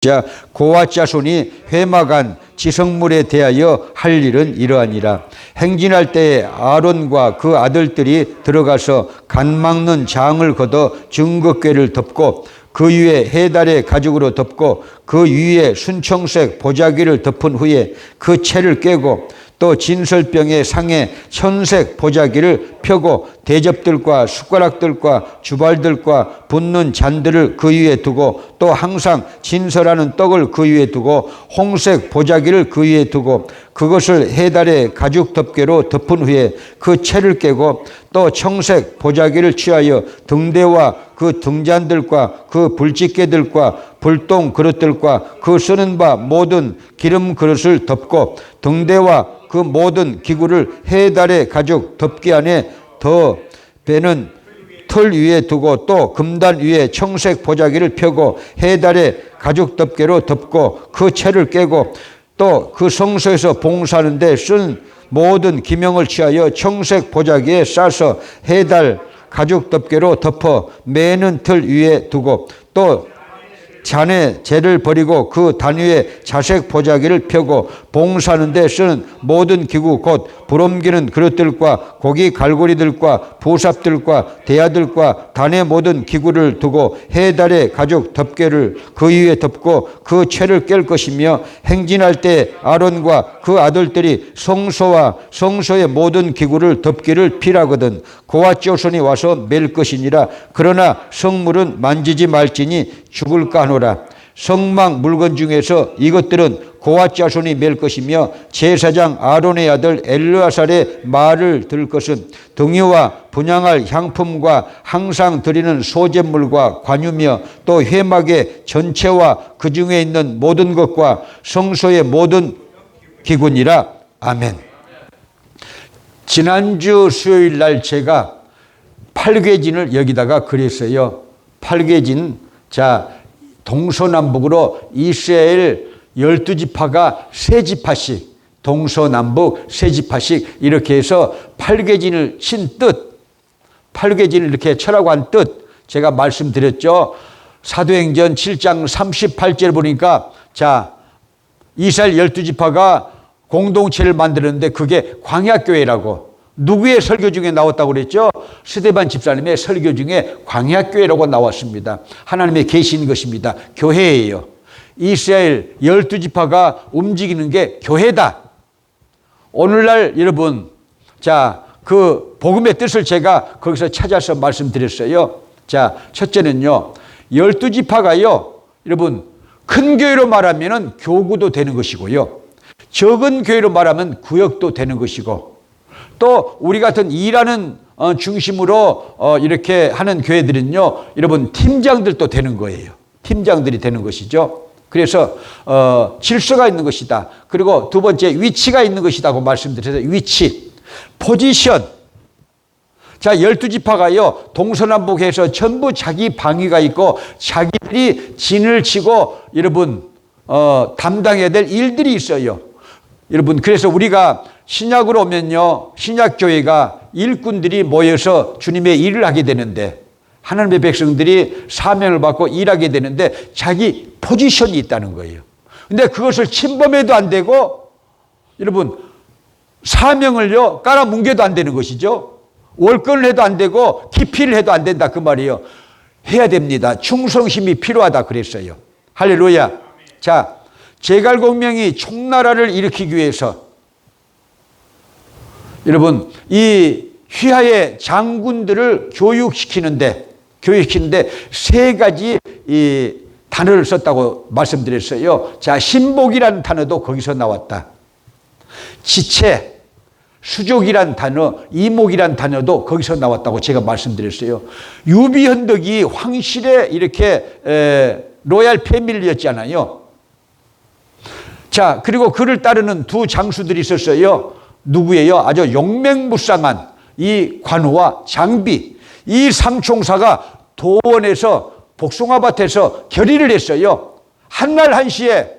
자, 고와 자손이 회막안 지성물에 대하여 할 일은 이러하니라. 행진할 때에 아론과 그 아들들이 들어가서 간 막는 장을 걷어 증거궤를 덮고 그 위에 해달의 가죽으로 덮고 그 위에 순청색 보자기를 덮은 후에 그 채를 깨고 또 진설병의 상에 천색 보자기를 펴고 대접들과 숟가락들과 주발들과 붓는 잔들을 그 위에 두고 또 항상 진설하는 떡을 그 위에 두고 홍색 보자기를 그 위에 두고 그것을 해달의 가죽 덮개로 덮은 후에 그 채를 깨고 또 청색 보자기를 취하여 등대와 그 등잔들과 그 불집게들과 불똥 그릇들과 그 쓰는 바 모든 기름 그릇을 덮고 등대와 그 모든 기구를 해달의 가죽 덮개 안에 더 배는 틀 위에 두고 또 금단 위에 청색 보자기를 펴고 해달의 가죽 덮개로 덮고 그 채를 깨고 또 그 성소에서 봉사하는 데 쓴 모든 기명을 취하여 청색 보자기에 싸서 해달 가죽 덮개로 덮어 매는 틀 위에 두고 또 잔에 재를 버리고 그 단 위에 자색 보자기를 펴고 봉사하는 데 쓰는 모든 기구 곧 불옮기는 그릇들과 고기 갈고리들과 부삽들과 대야들과 단의 모든 기구를 두고 해달의 가죽 덮개를 그 위에 덮고 그 채를 깰 것이며 행진할 때 아론과 그 아들들이 성소와 성소의 모든 기구를 덮기를 필하거든 고아 자손이 와서 맬 것이니라. 그러나 성물은 만지지 말지니 죽을까 하노라. 성막 물건 중에서 이것들은 고아 자손이 맬 것이며 제사장 아론의 아들 엘르아살의 말을 들을 것은 등유와 분향할 향품과 항상 드리는 소제물과 관유며 또 회막의 전체와 그 중에 있는 모든 것과 성소의 모든 기구니라. 아멘. 지난주 수요일 날 제가 팔괘진을 여기다가 그렸어요. 팔괘진, 자, 동서남북으로 이스라엘 12지파가 3지파씩, 동서남북 3지파씩 이렇게 해서 팔괘진을 친 뜻, 팔괘진을 이렇게 쳐라고 한 뜻 제가 말씀드렸죠. 사도행전 7장 38절 보니까 자, 이스라엘 12지파가 공동체를 만드는데 그게 광야교회라고. 누구의 설교 중에 나왔다고 그랬죠? 스데반 집사님의 설교 중에 광야교회라고 나왔습니다. 하나님의 계신 것입니다. 교회예요. 이스라엘 12지파가 움직이는 게 교회다. 오늘날 여러분, 자, 그 복음의 뜻을 제가 거기서 찾아서 말씀드렸어요. 자, 첫째는요, 12지파가요, 여러분, 큰 교회로 말하면 교구도 되는 것이고요. 적은 교회로 말하면 구역도 되는 것이고, 또 우리 같은 일하는 중심으로 이렇게 하는 교회들은요, 여러분 팀장들도 되는 거예요. 팀장들이 되는 것이죠. 그래서 질서가 있는 것이다. 그리고 두 번째 위치가 있는 것이라고 말씀드려서 위치, 포지션. 자, 12지파가요 동서남북해서 전부 자기 방위가 있고 자기들이 진을 치고 여러분 담당해야 될 일들이 있어요. 여러분, 그래서 우리가 신약으로 오면요, 신약교회가 일꾼들이 모여서 주님의 일을 하게 되는데, 하나님의 백성들이 사명을 받고 일하게 되는데 자기 포지션이 있다는 거예요. 근데 그것을 침범해도 안 되고, 여러분, 사명을요 깔아뭉개도 안 되는 것이죠. 월권을 해도 안 되고 기피를 해도 안 된다 그 말이에요. 해야 됩니다. 충성심이 필요하다 그랬어요. 할렐루야. 자, 제갈공명이 총나라를 일으키기 위해서 여러분 이 휘하의 장군들을 교육시키는데 세 가지 이 단어를 썼다고 말씀드렸어요. 자, 신복이라는 단어도 거기서 나왔다. 지체, 수족이란 단어, 이목이란 단어도 거기서 나왔다고 제가 말씀드렸어요. 유비현덕이 황실의 이렇게 로얄 패밀리였잖아요. 자, 그리고 그를 따르는 두 장수들이 있었어요. 누구예요? 아주 용맹무쌍한 이 관우와 장비, 이 삼총사가 도원에서 복숭아밭에서 결의를 했어요. 한날 한시에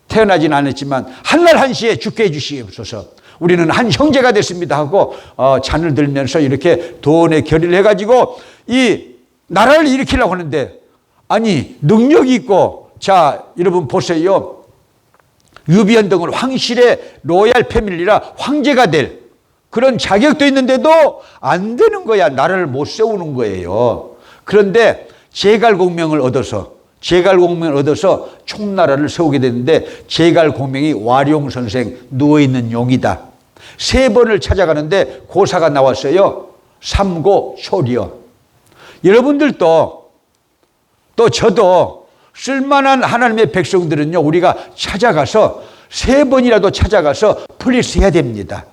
태어나진 않았지만 한날 한시에 죽게 해주시옵소서. 우리는 한 형제가 됐습니다 하고 잔을 들면서 이렇게 도원에 결의를 해가지고 이 나라를 일으키려고 하는데, 아니 능력이 있고 자, 여러분 보세요. 유비현등은 황실의 로얄 패밀리라 황제가 될 그런 자격도 있는데도 안 되는 거야. 나라를 못 세우는 거예요. 그런데 제갈공명을 얻어서 총나라를 세우게 되는데, 제갈공명이 와룡선생, 누워있는 용이다. 3번을 찾아가는데 고사가 나왔어요. 삼고초려. 여러분들도 또 저도 쓸만한 하나님의 백성들은요, 우리가 찾아가서 3번이라도 찾아가서 플리스해야 됩니다.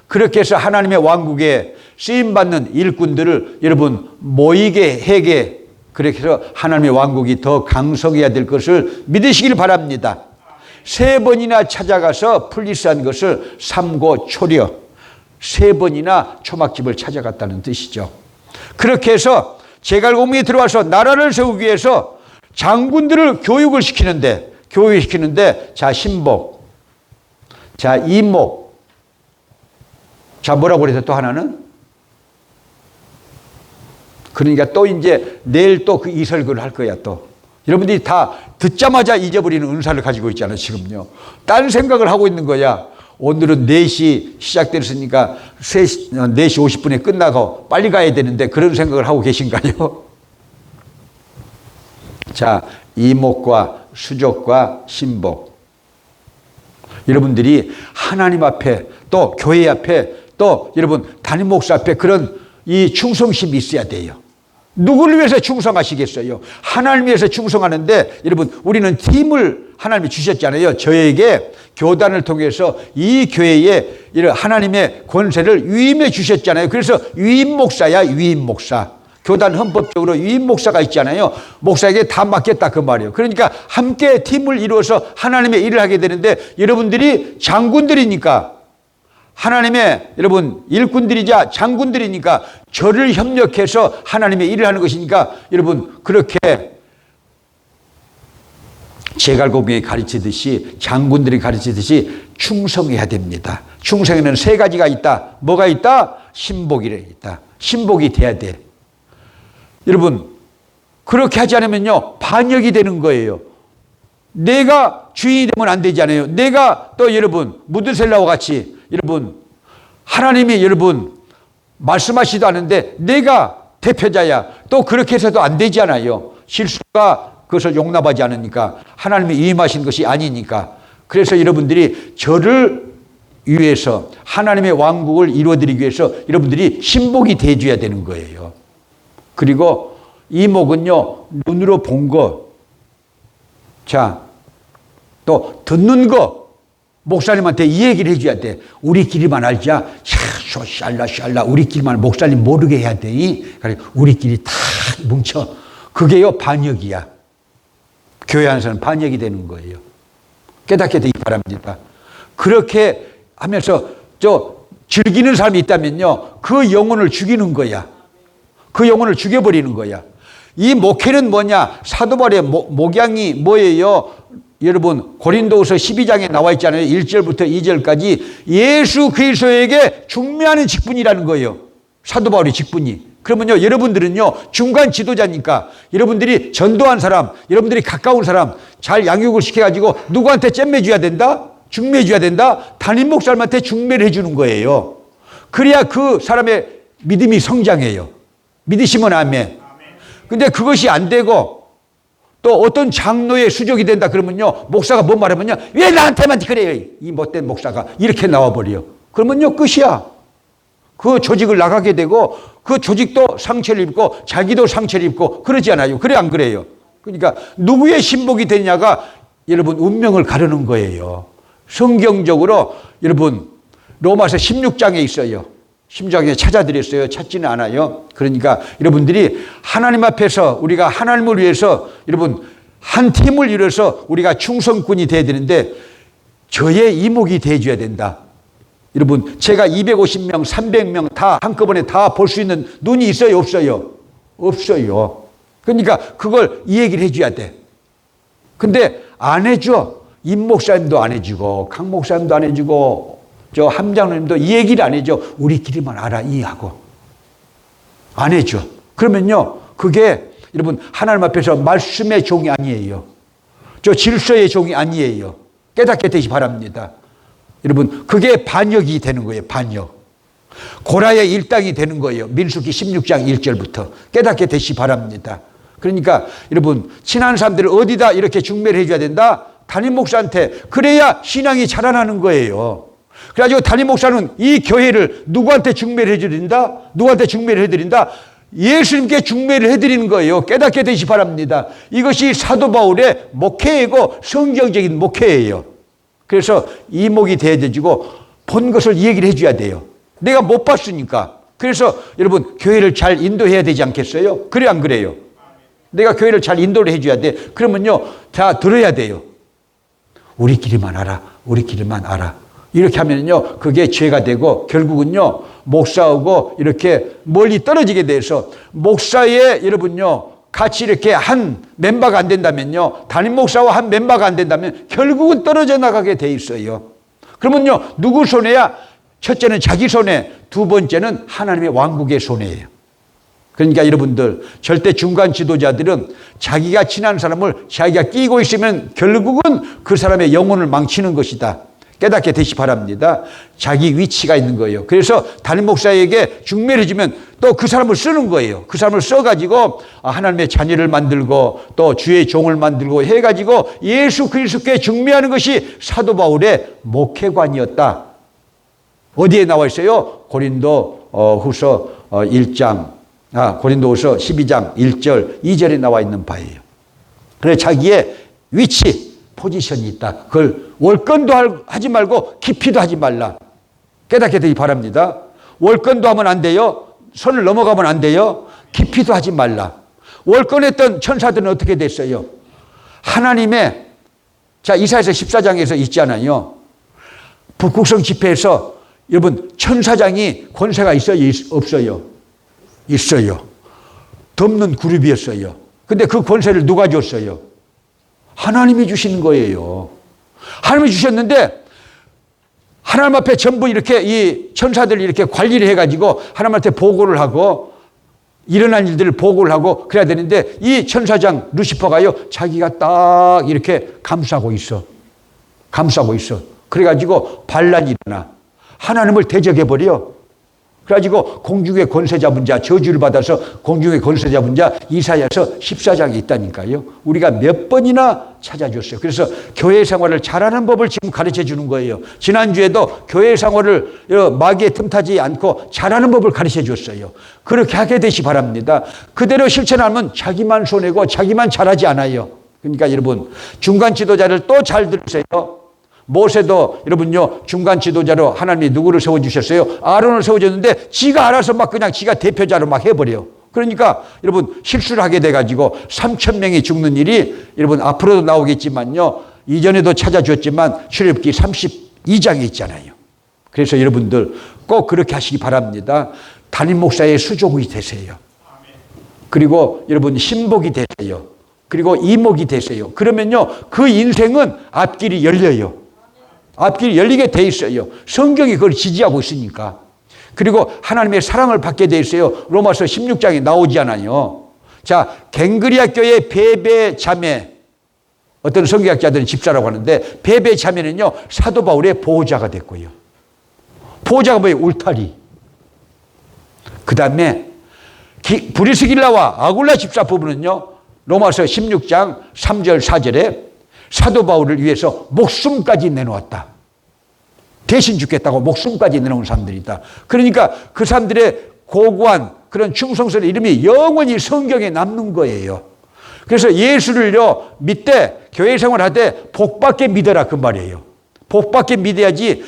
그렇게 해서 하나님의 왕국에 쓰임받는 일꾼들을 여러분 모이게 해게, 그렇게 해서 하나님의 왕국이 더 강성해야 될 것을 믿으시길 바랍니다. 3번이나 찾아가서 플리스한 것을 삼고초려, 3번이나 초막집을 찾아갔다는 뜻이죠. 그렇게 해서 제갈공명이 들어와서 나라를 세우기 위해서 장군들을 교육을 시키는데, 자, 신복, 자, 이목, 자, 뭐라고 그래서 또 하나는? 그러니까 또 이제 내일 또 그 이설교를 할 거야, 또. 여러분들이 다 듣자마자 잊어버리는 은사를 가지고 있잖아요, 지금요. 딴 생각을 하고 있는 거야. 오늘은 4시 시작됐으니까 4시 50분에 끝나고 빨리 가야 되는데 그런 생각을 하고 계신가요? 자, 이목과 수족과 신복. 여러분들이 하나님 앞에, 또 교회 앞에, 또 여러분 담임 목사 앞에 그런 이 충성심이 있어야 돼요. 누구를 위해서 충성하시겠어요? 하나님 위해서 충성하는데, 여러분 우리는 팀을 하나님이 주셨잖아요. 저에게 교단을 통해서 이 교회에 이런 하나님의 권세를 위임해 주셨잖아요. 그래서 위임 목사야, 위임 목사. 교단 헌법적으로 위임 목사가 있잖아요. 목사에게 다 맡겼다 그 말이에요. 그러니까 함께 팀을 이루어서 하나님의 일을 하게 되는데, 여러분들이 장군들이니까, 하나님의 여러분 일꾼들이자 장군들이니까 저를 협력해서 하나님의 일을 하는 것이니까, 여러분 그렇게 제갈공명이 가르치듯이, 장군들이 가르치듯이 충성해야 됩니다. 충성에는 3가지가 있다. 뭐가 있다? 신복이 있다. 신복이 돼야 돼. 여러분 그렇게 하지 않으면요, 반역이 되는 거예요. 내가 주인이 되면 안 되잖아요. 내가 또 여러분 무드셀라와 같이, 여러분 하나님이 여러분 말씀하시지도 않은데 내가 대표자야. 또 그렇게 해서도 안 되잖아요. 실수가 그것을 용납하지 않으니까, 하나님이 위임하신 것이 아니니까. 그래서 여러분들이 저를 위해서 하나님의 왕국을 이루어드리기 위해서 여러분들이 신복이 돼줘야 되는 거예요. 그리고 이목은요, 눈으로 본 거, 자, 또 듣는 거, 목사님한테 이 얘기를 해줘야 돼. 우리끼리만 알자. 샬라 우리끼리만, 목사님 모르게 해야 돼. 우리끼리 다 뭉쳐. 그게요 반역이야. 교회 안에서는 반역이 되는 거예요. 깨닫게 되기 바랍니다. 그렇게 하면서 즐기는 사람이 있다면요, 그 영혼을 죽이는 거야. 그 영혼을 죽여버리는 거야. 이 목회는 뭐냐? 사도 바울의 목양이 뭐예요? 여러분 고린도후서 12장에 나와 있잖아요. 1절부터 2절까지 예수 그리스도에게 중매하는 직분이라는 거예요. 사도 바울의 직분이. 그러면요, 여러분들은요 중간 지도자니까, 여러분들이 전도한 사람, 여러분들이 가까운 사람 잘 양육을 시켜가지고 누구한테 잼매줘야 된다? 중매해줘야 된다? 담임 목사님한테 중매를 해주는 거예요. 그래야 그 사람의 믿음이 성장해요. 믿으시면 아멘. 근데 그것이 안 되고 또 어떤 장로의 수족이 된다 그러면요, 목사가 뭔 말하면요, 왜 나한테만 그래요, 이 못된 목사가, 이렇게 나와버려. 그러면요 끝이야. 그 조직을 나가게 되고 그 조직도 상처를 입고 자기도 상처를 입고 그러지 않아요. 그래 안 그래요? 그러니까 누구의 신복이 되냐가 여러분 운명을 가르는 거예요. 성경적으로 여러분 로마서 16장에 있어요. 16장에 찾아드렸어요. 찾지는 않아요. 그러니까 여러분들이 하나님 앞에서 우리가 하나님을 위해서 여러분 한 팀을 이뤄서 우리가 충성꾼이 돼야 되는데, 저의 이목이 돼줘야 된다. 여러분 제가 250명 300명 다 한꺼번에 다 볼 수 있는 눈이 있어요, 없어요? 없어요. 그러니까 그걸 이 얘기를 해줘야 돼. 근데 안 해줘. 임 목사님도 안 해주고 강 목사님도 안 해주고 저 함장님도 이 얘기를 안 해줘. 우리끼리만 알아 이해하고 안 해줘. 그러면요 그게 여러분 하나님 앞에서 말씀의 종이 아니에요. 저 질서의 종이 아니에요. 깨닫게 되시 바랍니다. 여러분, 그게 반역이 되는 거예요. 반역. 고라의 일당이 되는 거예요. 민수기 16장 1절부터 깨닫게 되시 바랍니다. 그러니까 여러분, 친한 사람들을 어디다 이렇게 중매를 해줘야 된다? 담임 목사한테. 그래야 신앙이 자라나는 거예요. 그래가지고 담임 목사는 이 교회를 누구한테 중매를 해드린다? 누구한테 중매를 해드린다? 예수님께 중매를 해드리는 거예요. 깨닫게 되시 바랍니다. 이것이 사도 바울의 목회이고 성경적인 목회예요. 그래서 이목이 되어지고 본 것을 얘기를 해줘야 돼요. 내가 못 봤으니까. 그래서 여러분, 교회를 잘 인도해야 되지 않겠어요? 그래 안 그래요? 내가 교회를 잘 인도를 해줘야 돼. 그러면요, 다 들어야 돼요. 우리끼리만 알아. 우리끼리만 알아. 이렇게 하면요, 그게 죄가 되고 결국은요, 목사하고 이렇게 멀리 떨어지게 돼서 목사의 여러분요, 같이 이렇게 한 멤버가 안 된다면요, 담임 목사와 한 멤버가 안 된다면 결국은 떨어져 나가게 돼 있어요. 그러면요, 누구 손해야? 첫째는 자기 손해, 두 번째는 하나님의 왕국의 손해예요. 그러니까 여러분들, 절대 중간 지도자들은 자기가 친한 사람을 자기가 끼고 있으면 결국은 그 사람의 영혼을 망치는 것이다. 깨닫게 되시 바랍니다. 자기 위치가 있는 거예요. 그래서 담임 목사에게 중매를 주면 또 그 사람을 쓰는 거예요. 그 사람을 써가지고 하나님의 자녀를 만들고 또 주의 종을 만들고 해가지고 예수 그리스도께 중매하는 것이 사도 바울의 목회관이었다. 어디에 나와 있어요? 고린도 후서 1장, 고린도후서 12장 1절 2절에 나와 있는 바예요. 그래서 자기의 위치, 포지션이 있다. 그걸 월권도 하지 말고 깊이도 하지 말라. 깨닫게 되기 바랍니다. 월권도 하면 안 돼요. 선을 넘어가면 안 돼요. 깊이도 하지 말라. 월권했던 천사들은 어떻게 됐어요? 하나님의, 자, 이사야서 14장에서 있잖아요. 북극성 집회에서 여러분, 천사장이 권세가 있어요? 없어요? 있어요. 덮는 그룹이었어요. 근데 그 권세를 누가 줬어요? 하나님이 주시는 거예요. 하나님이 주셨는데 하나님 앞에 전부 이렇게 이 천사들이 이렇게 관리를 해가지고 하나님한테 보고를 하고 일어난 일들을 보고를 하고 그래야 되는데 이 천사장 루시퍼가요, 자기가 딱 이렇게 감싸고 있어. 감싸고 있어. 그래가지고 반란이 일어나. 하나님을 대적해버려. 그래가지고 공중의 권세 잡은 자, 저주를 받아서 공중의 권세 잡은 자 이사야서 14장에 있다니까요. 우리가 몇 번이나 찾아줬어요. 그래서 교회 생활을 잘하는 법을 지금 가르쳐 주는 거예요. 지난주에도 교회 생활을 마귀에 틈타지 않고 잘하는 법을 가르쳐 줬어요. 그렇게 하게 되시 바랍니다. 그대로 실천하면 자기만 손해고 자기만 잘하지 않아요. 그러니까 여러분, 중간 지도자를 또 잘 들으세요. 모세도 여러분요, 중간 지도자로 하나님이 누구를 세워주셨어요? 아론을 세워줬는데 지가 알아서 막 그냥 지가 대표자로 막 해버려. 그러니까 여러분, 실수를 하게 돼가지고 3,000명이 죽는 일이 여러분 앞으로도 나오겠지만요, 이전에도 찾아줬지만 출애굽기 32장에 있잖아요. 그래서 여러분들 꼭 그렇게 하시기 바랍니다. 담임 목사의 수종이 되세요. 그리고 여러분 신복이 되세요. 그리고 이목이 되세요. 그러면요, 그 인생은 앞길이 열려요. 앞길이 열리게 돼 있어요. 성경이 그걸 지지하고 있으니까. 그리고 하나님의 사랑을 받게 돼 있어요. 로마서 16장에 나오잖아요. 자, 갱그리아 교회 베베 자매, 어떤 성경학자들은 집사라고 하는데 베베 자매는요, 사도 바울의 보호자가 됐고요. 보호자가 뭐예요? 울타리. 그 다음에 브리스길라와 아굴라 집사 부부는요, 로마서 16장 3절 4절에 사도 바울을 위해서 목숨까지 내놓았다. 대신 죽겠다고 목숨까지 내놓은 사람들이다. 그러니까 그 사람들의 고고한 그런 충성스러운 이름이 영원히 성경에 남는 거예요. 그래서 예수를요, 믿되 교회 생활하되 복받게 믿어라, 그 말이에요. 복받게 믿어야지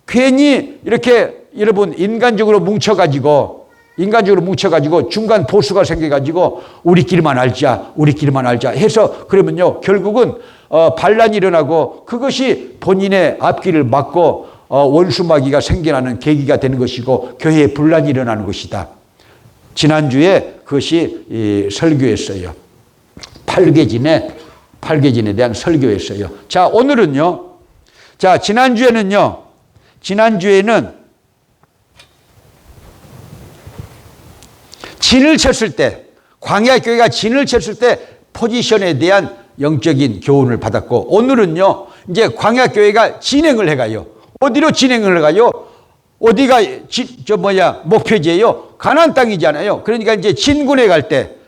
괜히 이렇게 여러분 인간적으로 뭉쳐가지고 중간 보수가 생겨가지고 우리끼리만 알자 해서 그러면요, 결국은 반란이 일어나고 그것이 본인의 앞길을 막고 원수마귀가 생겨나는 계기가 되는 것이고 교회에 분란이 일어나는 것이다. 지난주에 그것이 설교였어요. 팔계진에 대한 설교였어요. 자, 오늘은요, 자, 지난주에는 진을 쳤을 때, 광야 교회가 진을 쳤을 때 포지션에 대한 영적인 교훈을 받았고, 오늘은요, 이제 광야교회가 진행을 해가요. 어디로 진행을 해가요? 어디가 목표지예요? 가나안 땅이잖아요. 그러니까 이제 진군에 갈 때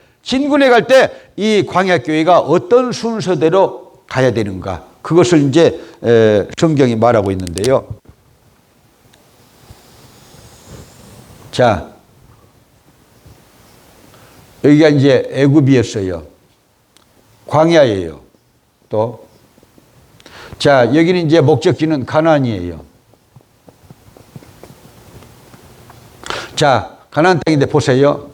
이 광야교회가 어떤 순서대로 가야 되는가, 그것을 이제 성경이 말하고 있는데요. 자, 여기가 이제 애굽이었어요. 광야예요. 또, 자, 여기는 이제 목적지는 가나안이에요. 자, 가나안 땅인데 보세요.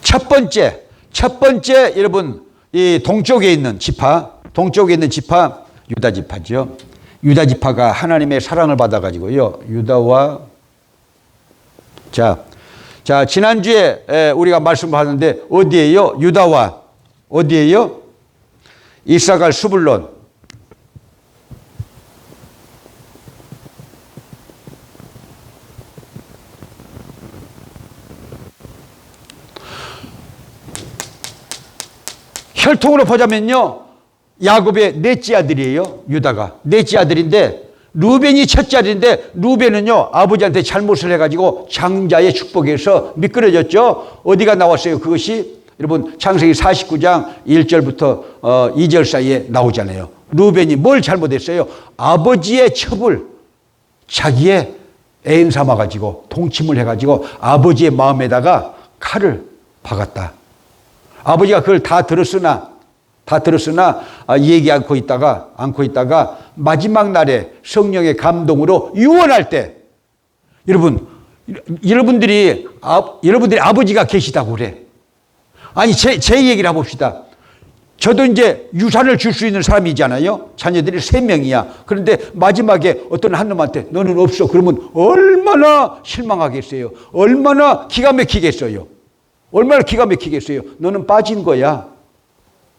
첫 번째 여러분, 이 동쪽에 있는 지파 유다 지파죠. 유다 지파가 하나님의 사랑을 받아가지고요, 유다와 자, 지난주에 우리가 말씀하는데 어디예요? 유다와 어디예요? 이사갈 스불론. 혈통으로 보자면요, 야곱의 넷째 아들이에요. 유다가 넷째 아들인데, 루벤이 첫째 아들인데, 루벤은요 아버지한테 잘못을 해가지고 장자의 축복에서 미끄러졌죠. 어디가 나왔어요? 그것이 여러분 창세기 49장 1절부터 2절 사이에 나오잖아요. 루벤이 뭘 잘못했어요? 아버지의 첩을 자기의 애인 삼아가지고 동침을 해가지고 아버지의 마음에다가 칼을 박았다. 아버지가 그걸 다 들었으나 얘기 않고 있다가 마지막 날에 성령의 감동으로 유언할 때, 여러분들이 아버지가 계시다고 그래. 아니, 제 얘기를 해봅시다. 저도 이제 유산을 줄 수 있는 사람이잖아요. 자녀들이 3명이야. 그런데 마지막에 어떤 한 놈한테 너는 없어. 그러면 얼마나 실망하겠어요. 얼마나 기가 막히겠어요. 너는 빠진 거야.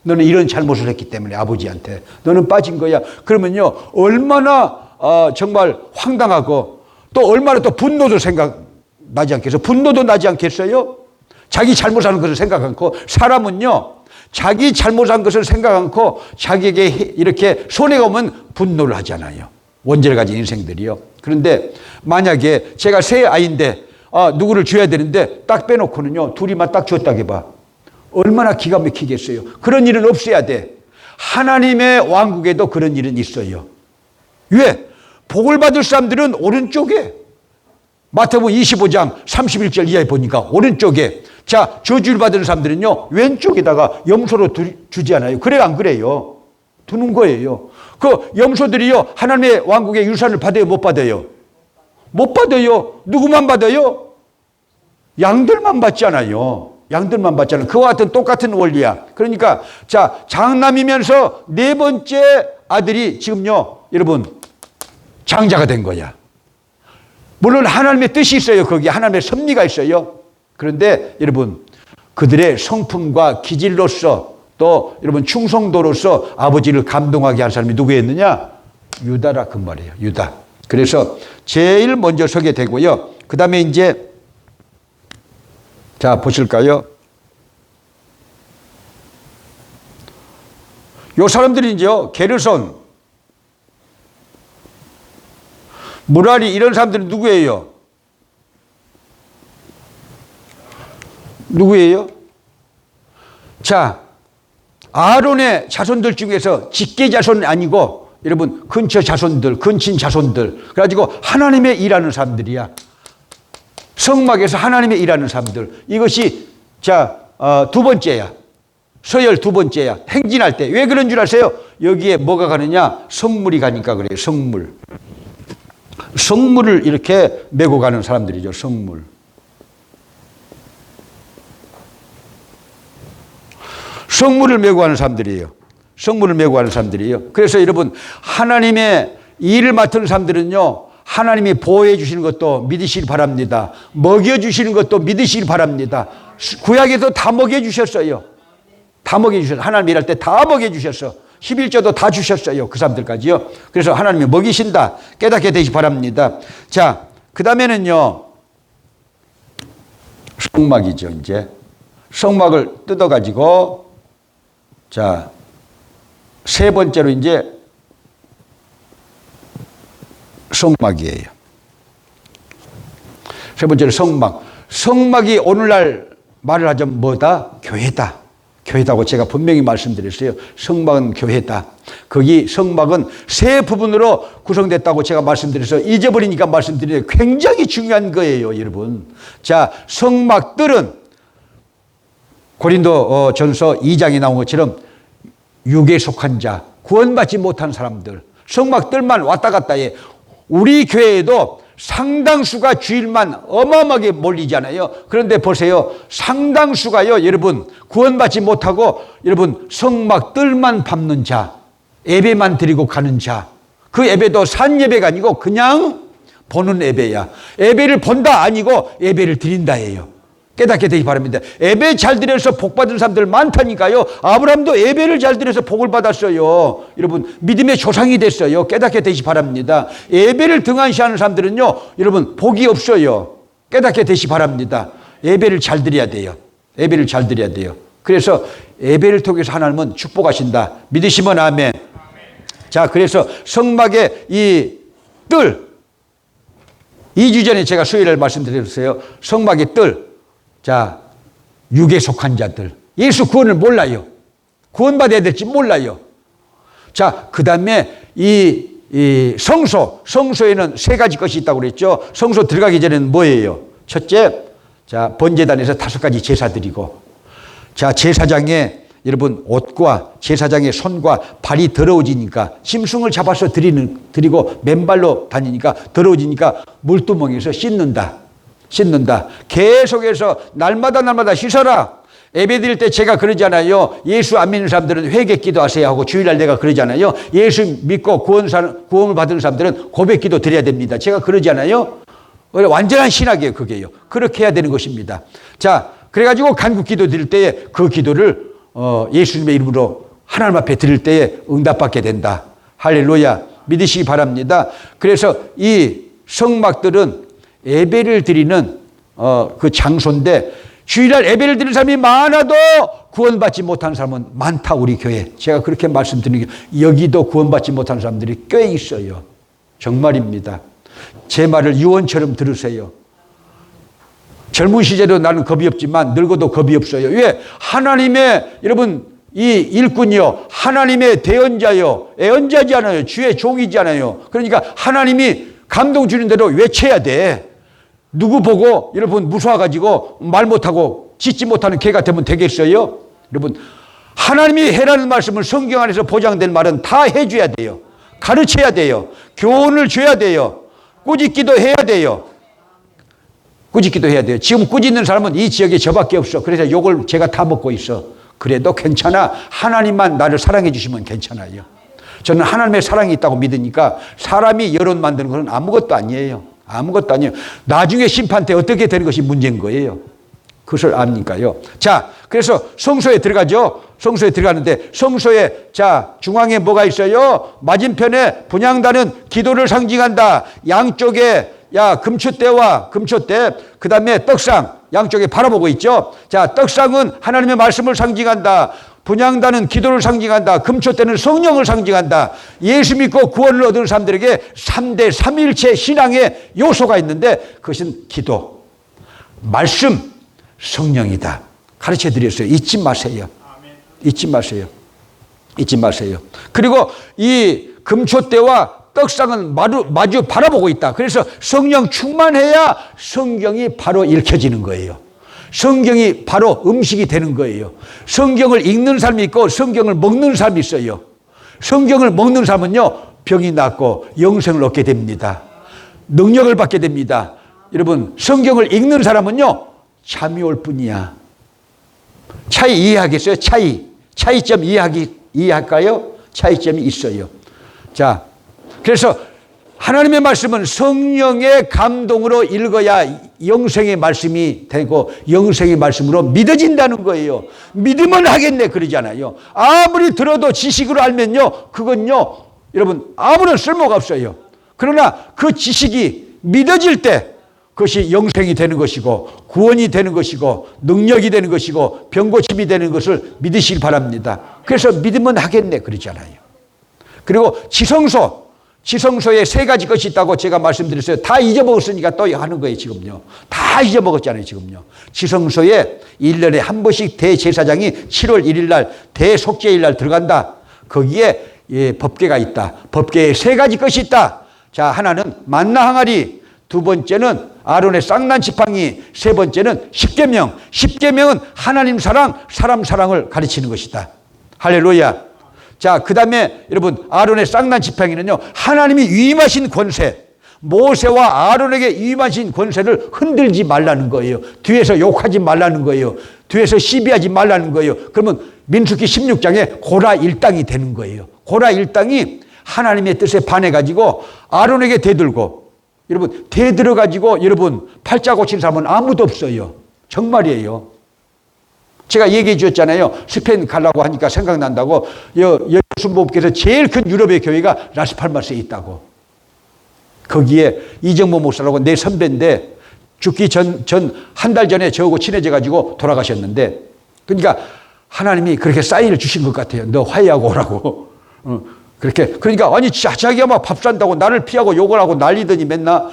너는 이런 잘못을 했기 때문에 아버지한테. 너는 빠진 거야. 그러면요, 얼마나 정말 황당하고, 또 얼마나 또 분노도 생각나지 않겠어요? 분노도 나지 않겠어요? 자기 잘못하는 것을 생각 않고, 사람은요, 자기 잘못한 것을 생각 않고 자기에게 이렇게 손해가 오면 분노를 하잖아요. 원죄를 가진 인생들이요. 그런데 만약에 제가 새 아이인데 누구를 줘야 되는데 딱 빼놓고는요, 둘이만 딱 줬다고 해봐. 얼마나 기가 막히겠어요. 그런 일은 없어야 돼. 하나님의 왕국에도 그런 일은 있어요. 왜? 복을 받을 사람들은 오른쪽에, 마태복음 25장 31절 이하에 보니까 오른쪽에, 자, 저주를 받은 사람들은요 왼쪽에다가 염소로 주지 않아요. 그래 안 그래요? 두는 거예요. 그 염소들이요 하나님의 왕국의 유산을 받아요, 못 받아요? 못 받아요. 누구만 받아요? 양들만 받잖아요. 그와 같은 똑같은 원리야. 그러니까 자, 장남이면서 4번째 아들이 지금요 여러분 장자가 된 거야. 물론 하나님의 뜻이 있어요. 거기에 하나님의 섭리가 있어요. 그런데 여러분, 그들의 성품과 기질로서, 또 여러분 충성도로서 아버지를 감동하게 한 사람이 누구였느냐? 유다라 그 말이에요. 유다. 그래서 제일 먼저 서게 되고요. 그 다음에 이제 자 보실까요? 요 사람들이 이제요 게르손, 무라리 이런 사람들은 누구예요? 자, 아론의 자손들 중에서 직계 자손 아니고 여러분 근처 자손들, 근친 자손들, 그래가지고 하나님의 일하는 사람들이야. 성막에서 하나님의 일하는 사람들. 이것이 자 2번째야. 서열 2번째야. 행진할 때. 왜 그런 줄 아세요? 여기에 뭐가 가느냐? 성물이 가니까 그래요. 성물을 이렇게 메고 가는 사람들이죠. 성물을 메고 가는 사람들이에요. 그래서 여러분, 하나님의 일을 맡은 사람들은요, 하나님이 보호해 주시는 것도 믿으시길 바랍니다. 먹여주시는 것도 믿으시길 바랍니다. 구약에도 다 먹여주셨어요. 하나님 일할 때 다 먹여주셨어. 11조도 다 주셨어요. 그 사람들까지요. 그래서 하나님이 먹이신다. 깨닫게 되시기 바랍니다. 자, 그 다음에는요, 성막이죠, 이제. 성막을 뜯어가지고, 자, 세 번째로 이제 성막이에요. 세 번째로 성막. 성막이 오늘날 말을 하자면 뭐다? 교회다. 교회다고 제가 분명히 말씀드렸어요. 성막은 교회다. 거기 성막은 세 부분으로 구성됐다고 제가 말씀드려서 잊어버리니까 말씀드리는데 굉장히 중요한 거예요, 여러분. 자, 성막들은 고린도 전서 2장에 나온 것처럼 육에 속한 자, 구원받지 못한 사람들, 성막들만 왔다 갔다 해. 우리 교회에도 상당수가 주일만 어마어마하게 몰리잖아요. 그런데 보세요. 상당수가요, 여러분, 구원받지 못하고, 여러분, 성막들만 밟는 자, 예배만 드리고 가는 자, 그 예배도 산 예배가 아니고 그냥 보는 예배야. 예배를 본다 아니고 예배를 드린다예요. 깨닫게 되기 바랍니다. 예배 잘 드려서 복 받은 사람들 많다니까요. 아브라함도 예배를 잘 드려서 복을 받았어요. 여러분, 믿음의 조상이 됐어요. 깨닫게 되시 바랍니다. 예배를 등한시하는 사람들은요, 여러분, 복이 없어요. 깨닫게 되시 바랍니다. 예배를 잘 드려야 돼요. 예배를 잘 드려야 돼요. 그래서 예배를 통해서 하나님은 축복하신다. 믿으시면 아멘. 자, 그래서 성막의 이 뜰, 2주 전에 제가 수요일에 말씀드렸어요. 성막의 뜰. 자, 육에 속한 자들. 예수 구원을 몰라요. 구원받아야 될지 몰라요. 자, 그 다음에 이 성소에는 세 가지 것이 있다고 그랬죠. 성소 들어가기 전에는 뭐예요? 첫째, 자, 번제단에서 5가지 제사 드리고, 자, 제사장의 여러분 옷과 제사장의 손과 발이 더러워지니까 짐승을 잡아서 드리고 맨발로 다니니까 더러워지니까 물두멍에서 씻는다. 계속해서 날마다 씻어라. 예배 드릴 때 제가 그러잖아요. 예수 안 믿는 사람들은 회개 기도하세요 하고 주일날 내가 그러잖아요. 예수 믿고 구원을 받은 사람들은 고백 기도 드려야 됩니다. 제가 그러잖아요. 완전한 신학이에요, 그게요. 그렇게 해야 되는 것입니다. 자, 그래가지고 간구 기도 드릴 때에 그 기도를 예수님의 이름으로 하나님 앞에 드릴 때에 응답받게 된다. 할렐루야. 믿으시기 바랍니다. 그래서 이 성막들은 예배를 드리는 그 장소인데, 주일날 예배를 드리는 사람이 많아도 구원받지 못한 사람은 많다, 우리 교회. 제가 그렇게 말씀드리는 게, 여기도 구원받지 못한 사람들이 꽤 있어요. 정말입니다. 제 말을 유언처럼 들으세요. 젊은 시절에도 나는 겁이 없지만 늙어도 겁이 없어요. 왜? 하나님의, 여러분, 이 일꾼이요, 하나님의 대언자요, 애언자잖아요. 주의 종이잖아요. 그러니까 하나님이 감동 주는 대로 외쳐야 돼. 누구 보고 여러분 무서워가지고 말 못하고 짓지 못하는 개가 되면 되겠어요? 여러분, 하나님이 해라는 말씀을 성경 안에서 보장된 말은 다 해줘야 돼요. 가르쳐야 돼요. 교훈을 줘야 돼요. 꾸짖기도 해야 돼요. 꾸짖기도 해야 돼요. 지금 꾸짖는 사람은 이 지역에 저밖에 없어. 그래서 욕을 제가 다 먹고 있어. 그래도 괜찮아. 하나님만 나를 사랑해 주시면 괜찮아요. 저는 하나님의 사랑이 있다고 믿으니까 사람이 여론 만드는 것은 아무것도 아니에요. 아무것도 아니에요. 나중에 심판 때 어떻게 되는 것이 문제인 거예요. 그것을 아니까요. 자, 그래서 성소에 들어가죠. 성소에 들어가는데, 성소에, 자, 중앙에 뭐가 있어요? 맞은편에 분향단은 기도를 상징한다. 양쪽에, 금초대와 금초대, 그 다음에 떡상, 양쪽에 바라보고 있죠. 자, 떡상은 하나님의 말씀을 상징한다. 분향단은 기도를 상징한다. 금초대는 성령을 상징한다. 예수 믿고 구원을 얻은 사람들에게 3대 삼위일체 신앙의 요소가 있는데, 그것은 기도, 말씀, 성령이다. 가르쳐 드렸어요. 잊지 마세요. 잊지 마세요. 잊지 마세요. 그리고 이 금초대와 떡상은 마주 바라보고 있다. 그래서 성령 충만해야 성경이 바로 읽혀지는 거예요. 성경이 바로 음식이 되는 거예요. 성경을 읽는 사람이 있고 성경을 먹는 사람이 있어요. 성경을 먹는 사람은요, 병이 낫고 영생을 얻게 됩니다. 능력을 받게 됩니다. 여러분, 성경을 읽는 사람은요, 잠이 올 뿐이야. 차이 이해하겠어요? 차이점 이해할까요? 차이점이 있어요. 자, 그래서 하나님의 말씀은 성령의 감동으로 읽어야 영생의 말씀이 되고 영생의 말씀으로 믿어진다는 거예요. 믿으면 하겠네 그러잖아요. 아무리 들어도 지식으로 알면요, 그건요, 여러분, 아무런 쓸모가 없어요. 그러나 그 지식이 믿어질 때, 그것이 영생이 되는 것이고 구원이 되는 것이고 능력이 되는 것이고 병고침이 되는 것을 믿으시길 바랍니다. 그래서 믿으면 하겠네 그러잖아요. 그리고 지성소에 세 가지 것이 있다고 제가 말씀드렸어요. 다 잊어먹었으니까 또 하는 거예요 지금요. 다 잊어먹었잖아요 지금요. 지성소에 1년에 한 번씩 대제사장이 7월 1일 날 대속죄일 날 들어간다. 거기에 법궤가 있다. 법궤에 세 가지 것이 있다. 자, 하나는 만나 항아리, 두 번째는 아론의 쌍난 지팡이, 세 번째는 십계명. 십계명은 하나님 사랑, 사람 사랑을 가르치는 것이다. 할렐루야. 자, 그 다음에 여러분 아론의 쌍난 지팡이는요, 하나님이 위임하신 권세, 모세와 아론에게 위임하신 권세를 흔들지 말라는 거예요. 뒤에서 욕하지 말라는 거예요. 뒤에서 시비하지 말라는 거예요. 그러면 민수기 16장에 고라 일당이 되는 거예요. 고라 일당이 하나님의 뜻에 반해가지고 아론에게 대들고, 여러분 대들어가지고 여러분 팔자 고친 사람은 아무도 없어요. 정말이에요. 제가 얘기해 주셨잖아요. 스페인 가려고 하니까 생각난다고. 예수님께서 제일 큰 유럽의 교회가 라스팔마스에 있다고. 거기에 이정모 목사라고 내 선배인데 죽기 전 한 달 전에 저하고 친해져가지고 돌아가셨는데, 그러니까 하나님이 그렇게 사인을 주신 것 같아요. 너 화해하고 오라고. 그렇게. 그러니까 아니 자기가 막 밥 산다고 나를 피하고 욕을 하고 난리더니 맨날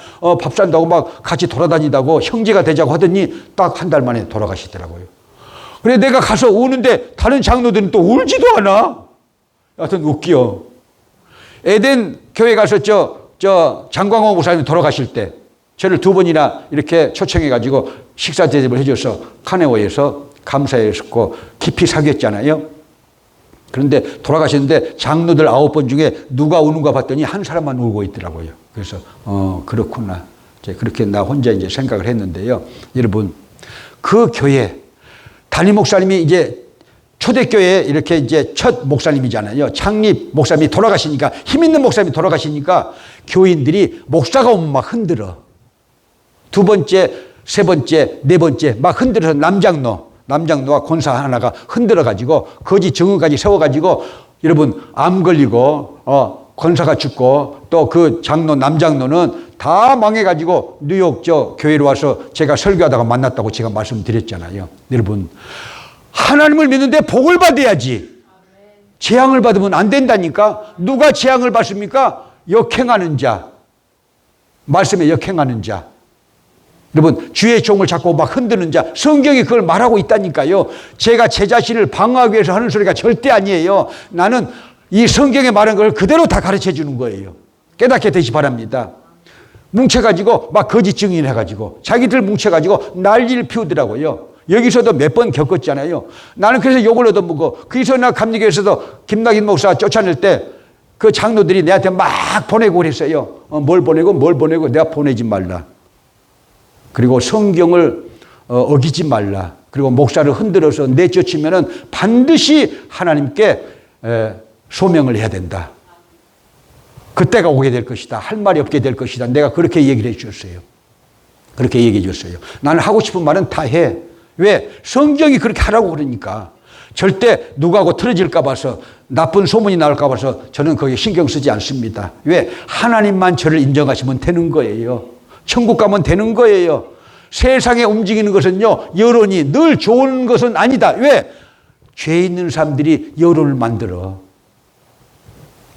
밥 산다고 막 같이 돌아다니다고 형제가 되자고 하더니 딱 한 달 만에 돌아가시더라고요. 그래 내가 가서 우는데 다른 장로들은 또 울지도 않아. 하여튼 웃겨. 에덴 교회 가서 저 장광호 목사님 돌아가실 때 저를 두 번이나 이렇게 초청해가지고 식사 대접을 해줘서 카네오에서 감사했고 깊이 사귀었잖아요. 그런데 돌아가셨는데 장로들 9번 중에 누가 우는가 봤더니 한 사람만 울고 있더라고요. 그래서 그렇구나. 이제 그렇게 나 혼자 이제 생각을 했는데요. 여러분 그 교회 담임 목사님이 이제 초대교회 이렇게 이제 첫 목사님이잖아요. 창립 목사님이 돌아가시니까, 힘 있는 목사님이 돌아가시니까 교인들이 목사가 오면 막 흔들어. 두 번째, 세 번째, 네 번째 막 흔들어서 남장로와 권사 하나가 흔들어가지고 거짓 증언까지 세워가지고 여러분 암 걸리고 권사가 죽고 또 그 남장로는 다 망해가지고 뉴욕 저 교회로 와서 제가 설교하다가 만났다고 제가 말씀드렸잖아요. 여러분 하나님을 믿는데 복을 받아야지. 재앙을 받으면 안 된다니까. 누가 재앙을 받습니까? 역행하는 자, 말씀에 역행하는 자. 여러분 주의 종을 잡고 막 흔드는 자, 성경이 그걸 말하고 있다니까요. 제가 제 자신을 방어하기 위해서 하는 소리가 절대 아니에요. 나는 이 성경에 말한 걸 그대로 다 가르쳐 주는 거예요. 깨닫게 되시 바랍니다. 뭉쳐가지고 막 거짓 증인해가지고 자기들 뭉쳐가지고 난리를 피우더라고요. 여기서도 몇 번 겪었잖아요. 나는 그래서 욕을 얻어먹어. 그래서 나 감리교에서도 김낙인 목사 쫓아낼 때 그 장로들이 내한테 막 보내고 그랬어요. 뭘 보내고 내가 보내지 말라. 그리고 성경을 어기지 말라. 그리고 목사를 흔들어서 내쫓으면은 반드시 하나님께 소명을 해야 된다. 그때가 오게 될 것이다. 할 말이 없게 될 것이다. 내가 그렇게 얘기를 해 주셨어요. 그렇게 얘기해 줬어요. 나는 하고 싶은 말은 다 해. 왜? 성경이 그렇게 하라고 그러니까. 절대 누구하고 틀어질까 봐서, 나쁜 소문이 나올까 봐서 저는 거기에 신경 쓰지 않습니다. 왜? 하나님만 저를 인정하시면 되는 거예요. 천국 가면 되는 거예요. 세상에 움직이는 것은요, 여론이 늘 좋은 것은 아니다. 왜? 죄 있는 사람들이 여론을 만들어.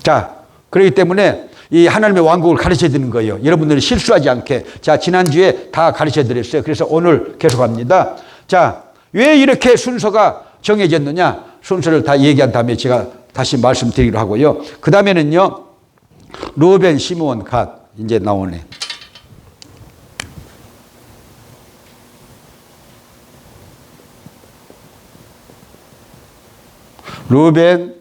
자, 그렇기 때문에 이 하나님의 왕국을 가르쳐 드리는 거예요. 여러분들이 실수하지 않게. 자, 지난주에 다 가르쳐 드렸어요. 그래서 오늘 계속합니다. 자, 왜 이렇게 순서가 정해졌느냐? 순서를 다 얘기한 다음에 제가 다시 말씀드리기로 하고요. 그 다음에는요, 루벤, 시므온, 갓 이제 나오네. 루벤,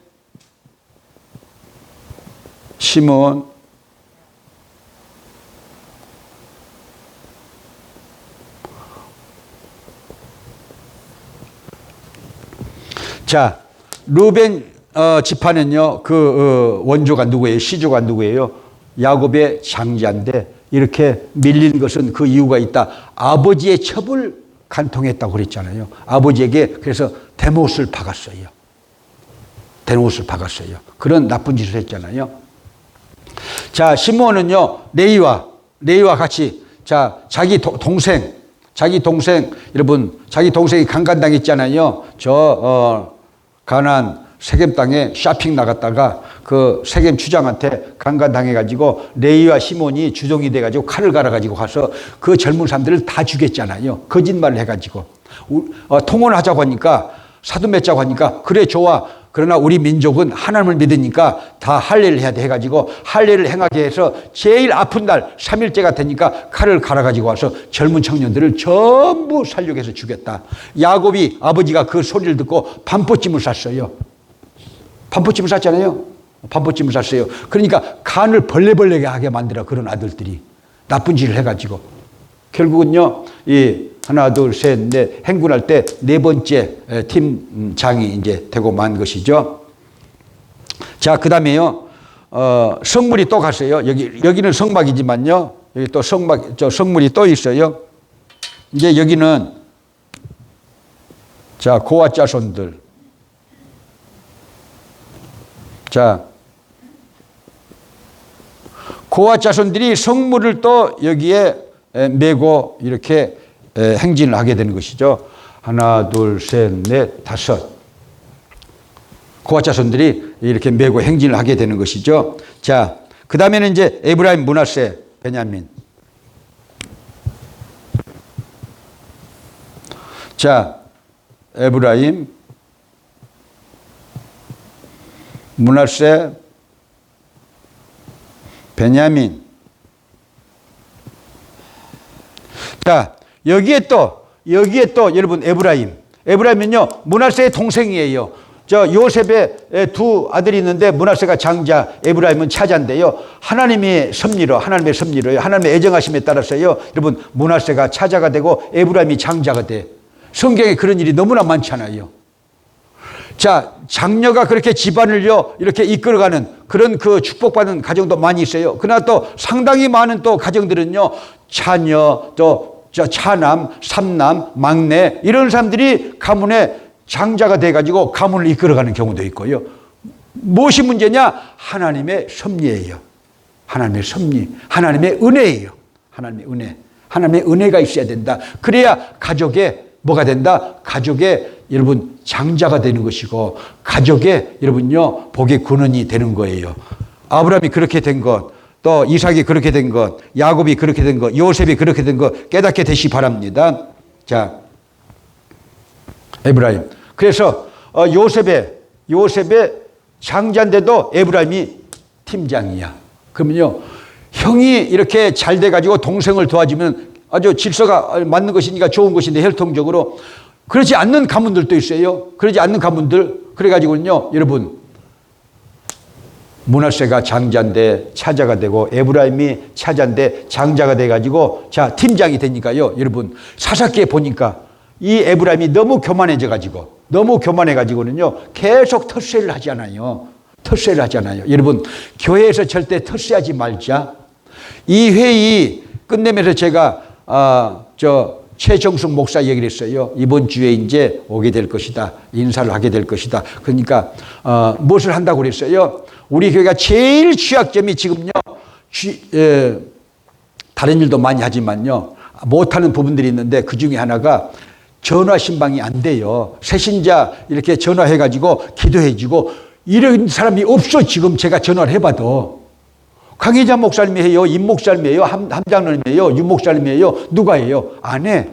시므온, 자, 루벤 지파는요, 그 원조가 누구예요? 시조가 누구예요? 야곱의 장자인데 이렇게 밀린 것은 그 이유가 있다. 아버지의 첩을 간통했다고 그랬잖아요. 아버지에게 그래서 대못을 박았어요. 대못을 박았어요. 그런 나쁜 짓을 했잖아요. 자, 시므온은요, 레위와 같이 자, 자기 동생, 여러분, 자기 동생이 강간당했잖아요. 가나안 세겜 땅에 쇼핑 나갔다가 그 세겜 주장한테 강간당해가지고 레위와 시몬이 주종이 돼가지고 칼을 갈아가지고 가서 그 젊은 사람들을 다 죽였잖아요. 거짓말을 해가지고. 통혼하자고 하니까, 사돈 맺자고 하니까, 그래, 좋아. 그러나 우리 민족은 하나님을 믿으니까 다 할례를 해야 돼 해가지고 할례를 행하게 해서 제일 아픈 날 3일째가 되니까 칼을 갈아가지고 와서 젊은 청년들을 전부 살육해서 죽였다. 야곱이 아버지가 그 소리를 듣고 반포찜을 쌌어요. 반포찜을 쌌잖아요. 반포찜을 쌌어요. 그러니까 간을 벌레벌레게 하게 만들어, 그런 아들들이 나쁜 짓을 해가지고. 결국은요, 하나, 둘, 셋, 넷, 행군할 때 네 번째 팀장이 이제 되고 만 것이죠. 자, 그 다음에요, 성물이 또 갔어요. 여기는 성막이지만요, 여기 또 성물이 또 있어요. 이제 여기는, 자, 고아 자손들. 자, 고아 자손들이 성물을 또 여기에 메고 이렇게 행진을 하게 되는 것이죠. 하나, 둘, 셋, 넷, 다섯. 고아 자손들이 이렇게 메고 행진을 하게 되는 것이죠. 자, 그 다음에는 이제 에브라임, 므낫세, 베냐민. 자, 에브라임, 므낫세, 베냐민. 자, 여기에 또 여러분 에브라임은요, 므낫세의 동생이에요. 요셉의 두 아들이 있는데 므낫세가 장자, 에브라임은 차자인데요. 하나님의 섭리로요. 하나님의 애정하심에 따라서요, 여러분, 므낫세가 차자가 되고 에브라임이 장자가 돼. 성경에 그런 일이 너무나 많잖아요. 자, 장녀가 그렇게 집안을요, 이렇게 이끌어가는 그런 그 축복받는 가정도 많이 있어요. 그러나 또 상당히 많은 또 가정들은요, 차녀, 또 차남, 삼남, 막내, 이런 사람들이 가문의 장자가 돼가지고 가문을 이끌어가는 경우도 있고요. 무엇이 문제냐? 하나님의 섭리예요. 하나님의 섭리, 하나님의 은혜예요. 하나님의 은혜가 있어야 된다. 그래야 가족에 뭐가 된다? 가족에 여러분 장자가 되는 것이고, 가족에 여러분요 복의 근원이 되는 거예요. 아브라함이 그렇게 된 것, 또 이삭이 그렇게 된 것, 야곱이 그렇게 된 것, 요셉이 그렇게 된 것 깨닫게 되시 바랍니다. 자, 에브라임. 그래서 요셉의 장자인데도 에브라임이 팀장이야. 그러면요, 형이 이렇게 잘 돼가지고 동생을 도와주면 아주 질서가 맞는 것이니까 좋은 것인데, 혈통적으로 그렇지 않는 가문들도 있어요. 그러지 않는 가문들, 그래가지고는요, 여러분, 므낫세가 장자인데 차자가 되고, 에브라임이 차자인데 장자가 돼가지고, 자, 팀장이 되니까요, 여러분, 사사기에 보니까 이 에브라임이 너무 교만해가지고는요, 계속 텃세를 하잖아요. 여러분, 교회에서 절대 텃세하지 말자. 이 회의 끝내면서 제가, 최정숙 목사 얘기를 했어요. 이번 주에 이제 오게 될 것이다. 인사를 하게 될 것이다. 그러니까, 무엇을 한다고 그랬어요? 우리 교회가 제일 취약점이 지금요, 다른 일도 많이 하지만요, 못하는 부분들이 있는데, 그 중에 하나가 전화 신방이 안 돼요. 새신자 이렇게 전화해가지고 기도해주고, 이런 사람이 없어. 지금 제가 전화를 해봐도. 강혜자 목사님이 해요? 임 목사님이에요? 함장로님이에요? 유 목사님이에요? 누가 해요? 안 해.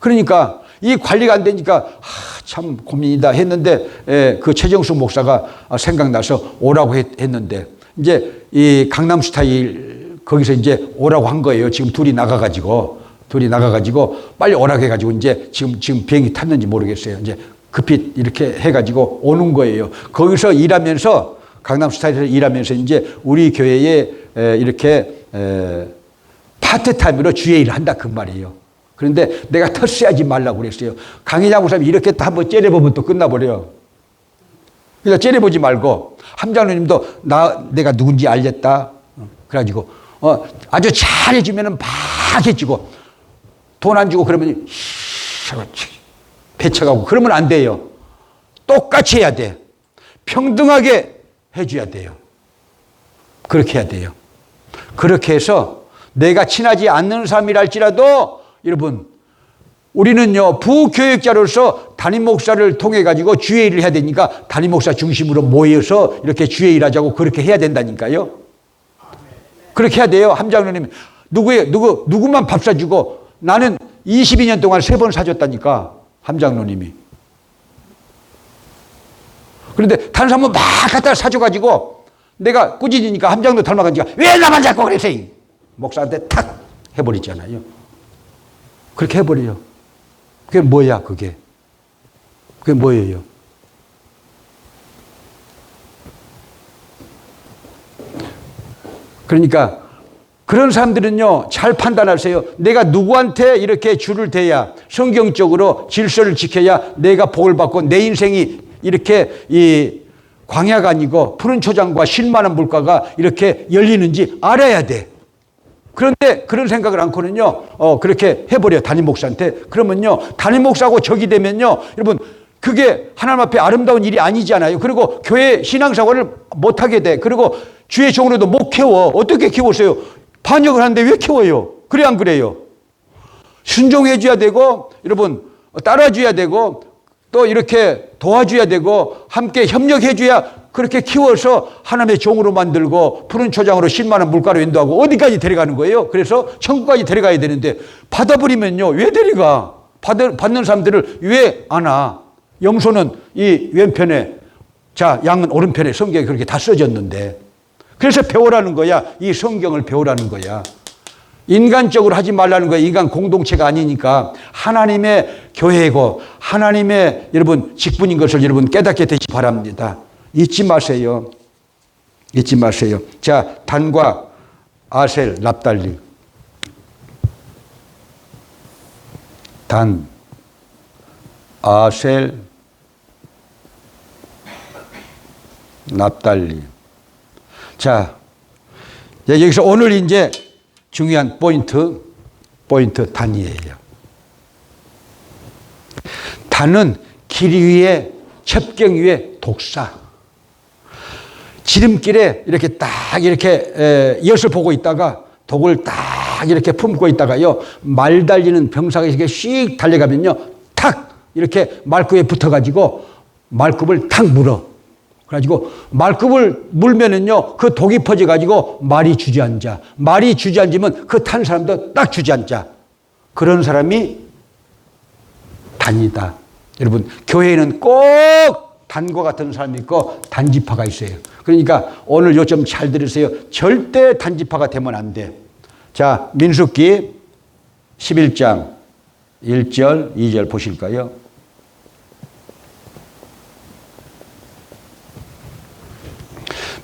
그러니까 이 관리가 안 되니까 참 고민이다 했는데, 그 최정숙 목사가 생각나서 오라고 했는데, 이제 이 강남 스타일 거기서 이제 오라고 한 거예요. 지금 둘이 나가가지고 빨리 오라고 해가지고 이제 지금 비행기 탔는지 모르겠어요. 이제 급히 이렇게 해가지고 오는 거예요. 거기서 일하면서, 강남 스타일에서 일하면서 이제 우리 교회에 이렇게 파트타임으로 주의 일을 한다, 그 말이에요. 그런데 내가 텃세하지 말라고 그랬어요. 강의자 목사님이 이렇게 또 한번 째려보면 또 끝나버려요. 그래서 째려보지 말고, 함장로님도 내가 누군지 알겠다. 그래가지고 아주 잘해주면은 막 해주고, 돈 안 주고 그러면 배쳐가고 그러면 안 돼요. 똑같이 해야 돼. 평등하게 해줘야 돼요. 그렇게 해야 돼요. 그렇게 해서 내가 친하지 않는 사람이랄지라도 여러분 우리는요 부교육자로서 담임 목사를 통해 가지고 주의 일을 해야 되니까 담임 목사 중심으로 모여서 이렇게 주의 일하자고 그렇게 해야 된다니까요. 그렇게 해야 돼요. 함장로님 누구만 밥 사주고 나는 22년 동안 3번 사줬다니까 함장로님이. 그런데 다른 사람은 막 갖다 사줘가지고 내가 꾸짖으니까 함장로 닮아가니까 왜 나만 자꾸 그랬어? 목사한테 탁 해버리잖아요. 그렇게 해버려요. 그게 뭐야 그게? 그게 뭐예요? 그러니까 그런 사람들은요 잘 판단하세요. 내가 누구한테 이렇게 줄을 대야 성경적으로 질서를 지켜야 내가 복을 받고 내 인생이 이렇게 이 광야가 아니고 푸른 초장과 쉴만한 물가가 이렇게 열리는지 알아야 돼. 그런데 그런 생각을 않고는요 그렇게 해버려요. 담임 목사한테. 그러면요 담임 목사하고 적이 되면요 여러분 그게 하나님 앞에 아름다운 일이 아니잖아요. 그리고 교회 신앙생활을 못하게 돼. 그리고 주의 종으로도 못 키워. 어떻게 키웠어요? 반역을 하는데 왜 키워요? 그래 안 그래요? 순종해 줘야 되고 여러분 따라줘야 되고 또 이렇게 도와줘야 되고 함께 협력해 줘야 그렇게 키워서 하나님의 종으로 만들고 푸른 초장으로 쉴만한 물가로 인도하고 어디까지 데려가는 거예요? 그래서 천국까지 데려가야 되는데 받아버리면요 왜 데려가? 받는 사람들을 왜 안 와? 염소는 이 왼편에 자 양은 오른편에 성경에 그렇게 다 써졌는데 그래서 배우라는 거야. 이 성경을 배우라는 거야. 인간적으로 하지 말라는 거야. 인간 공동체가 아니니까 하나님의 교회고 하나님의 여러분 직분인 것을 여러분 깨닫게 되시 바랍니다. 잊지 마세요. 잊지 마세요. 자, 단과 아셀, 납달리. 단, 아셀, 납달리. 자, 여기서 오늘 이제 중요한 포인트 단이에요. 단은 길 위에 첩경 위에 독사. 지름길에 이렇게 딱 이렇게 엿을 보고 있다가 독을 딱 이렇게 품고 있다가요 말 달리는 병사가 이렇게 씩 달려가면요 탁 이렇게 말굽에 붙어가지고 말굽을 탁 물어. 그래가지고 말굽을 물면은요 그 독이 퍼져가지고 말이 주저앉아. 말이 주저앉으면 그 탄 사람도 딱 주저앉아. 그런 사람이 단이다. 여러분 교회에는 꼭 단과 같은 사람이 있고 단지파가 있어요. 그러니까 오늘 요점 잘 들으세요. 절대 단지파가 되면 안 돼. 자, 민수기 11장 1절 2절 보실까요?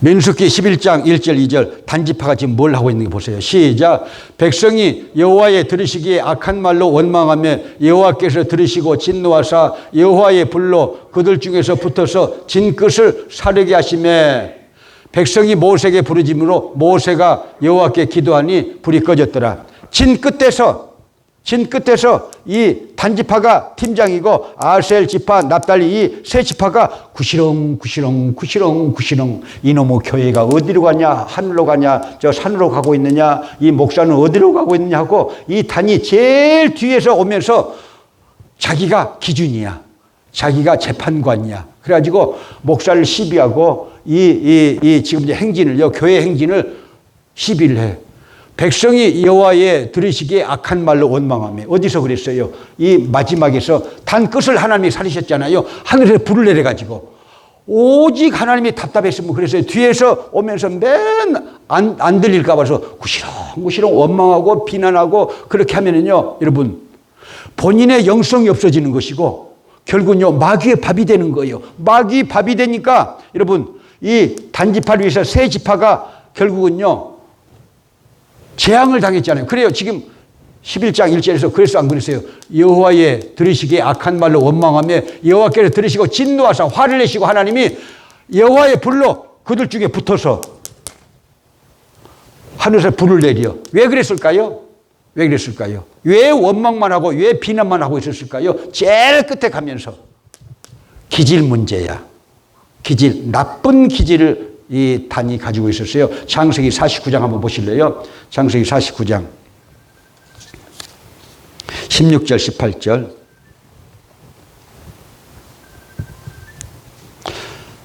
민수기 11장 1절 2절 단지파가 지금 뭘 하고 있는 거 보세요. 시작. 백성이 여호와의 들으시기에 악한 말로 원망하며 여호와께서 들으시고 진노하사 여호와의 불로 그들 중에서 붙어서 진 끝을 사르게 하시매 백성이 모세에게 부르짖음으로 모세가 여호와께 기도하니 불이 꺼졌더라. 진 끝에서 이 단지파가 팀장이고 아셀 지파, 납달리 이 세 지파가 구시렁 이놈의 교회가 어디로 가냐? 하늘로 가냐? 저 산으로 가고 있느냐? 이 목사는 어디로 가고 있느냐 하고 이 단이 제일 뒤에서 오면서 자기가 기준이야. 자기가 재판관이야. 그래가지고 목사를 시비하고 이 지금 이제 행진을요, 교회 행진을 시비를 해. 백성이 여호와의 들으시기에 악한 말로 원망하며. 어디서 그랬어요? 이 마지막에서 단 끝을 하나님이 살리셨잖아요. 하늘에서 불을 내려가지고 오직 하나님이 답답했으면 그랬어요. 뒤에서 오면서 안 들릴까 봐서 구시렁 원망하고 비난하고 그렇게 하면은요 여러분 본인의 영성이 없어지는 것이고 결국은요 마귀의 밥이 되는 거예요. 마귀 밥이 되니까 여러분 이 단지파를 위해서 세 지파가 결국은요 재앙을 당했잖아요. 그래요. 지금 11장 1절에서 그래서 안 그랬어요. 여호와의 들으시기에 악한 말로 원망하며 여호와께서 들으시고 진노하사 화를 내시고 하나님이 여호와의 불로 그들 중에 붙어서 하늘에서 불을 내려. 왜 그랬을까요? 왜 원망만 하고 왜 비난만 하고 있었을까요? 제일 끝에 가면서 기질 문제야. 나쁜 기질을 이 단이 가지고 있었어요. 창세기 49장 한번 보실래요? 창세기 49장 16절 18절.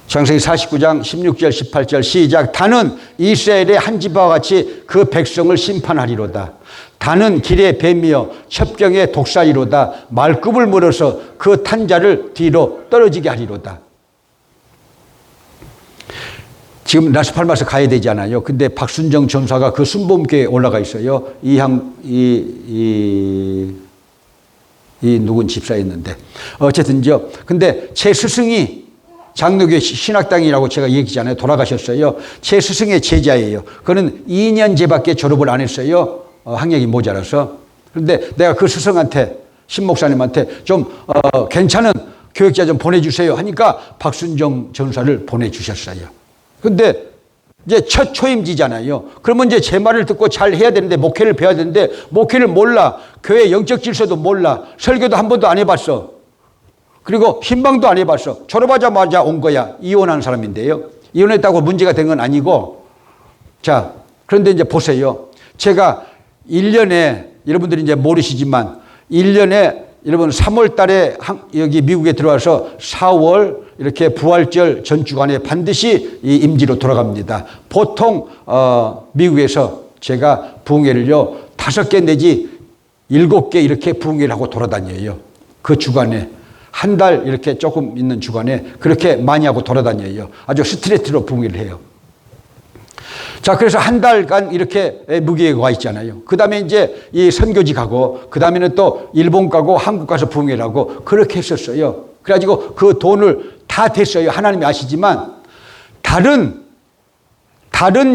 창세기 49장 16절 18절 시작. 단은 이스라엘의 한 지파와 같이 그 백성을 심판하리로다. 단은 길의 뱀이여 첩경의 독사이로다. 말급을 물어서 그 탄자를 뒤로 떨어지게 하리로다. 지금 라스팔마스 가야 되잖아요. 근데 박순정 전사가 그 순복음교회에 올라가 있어요. 이 누군 집사였는데 어쨌든요. 근데 제 스승이 장로교 신학당이라고 제가 얘기잖아요. 돌아가셨어요. 제 스승의 제자예요. 그는 2년제밖에 졸업을 안 했어요. 학력이 모자라서. 그런데 내가 그 스승한테 신 목사님한테 좀 괜찮은 교육자 좀 보내주세요 하니까 박순정 전사를 보내주셨어요. 근데 이제 첫 초임지잖아요. 그러면 이제 제 말을 듣고 잘 해야 되는데 목회를 배워야 되는데 목회를 몰라. 교회 영적 질서도 몰라. 설교도 한 번도 안 해봤어. 그리고 신방도 안 해봤어. 졸업하자마자 온 거야. 이혼한 사람인데요. 이혼했다고 문제가 된 건 아니고. 자, 그런데 이제 보세요. 제가 1년에 여러분들이 이제 모르시지만 1년에 여러분 3월 달에 여기 미국에 들어와서 4월 이렇게 부활절 전주간에 반드시 이 임지로 돌아갑니다. 보통 미국에서 제가 부흥회를요 5개 내지 7개 이렇게 부흥회를 하고 돌아다녀요. 그 주간에 한 달 이렇게 조금 있는 주간에 그렇게 많이 하고 돌아다녀요. 아주 스트레이트로 부흥회를 해요. 자, 그래서 한 달간 이렇게 무기에 와 있잖아요. 그 다음에 이제 이 선교지 가고, 그 다음에는 또 일본 가고, 한국 가서 부흥회를 하고, 그렇게 했었어요. 그래가지고 그 돈을 다 댔어요. 하나님이 아시지만, 다른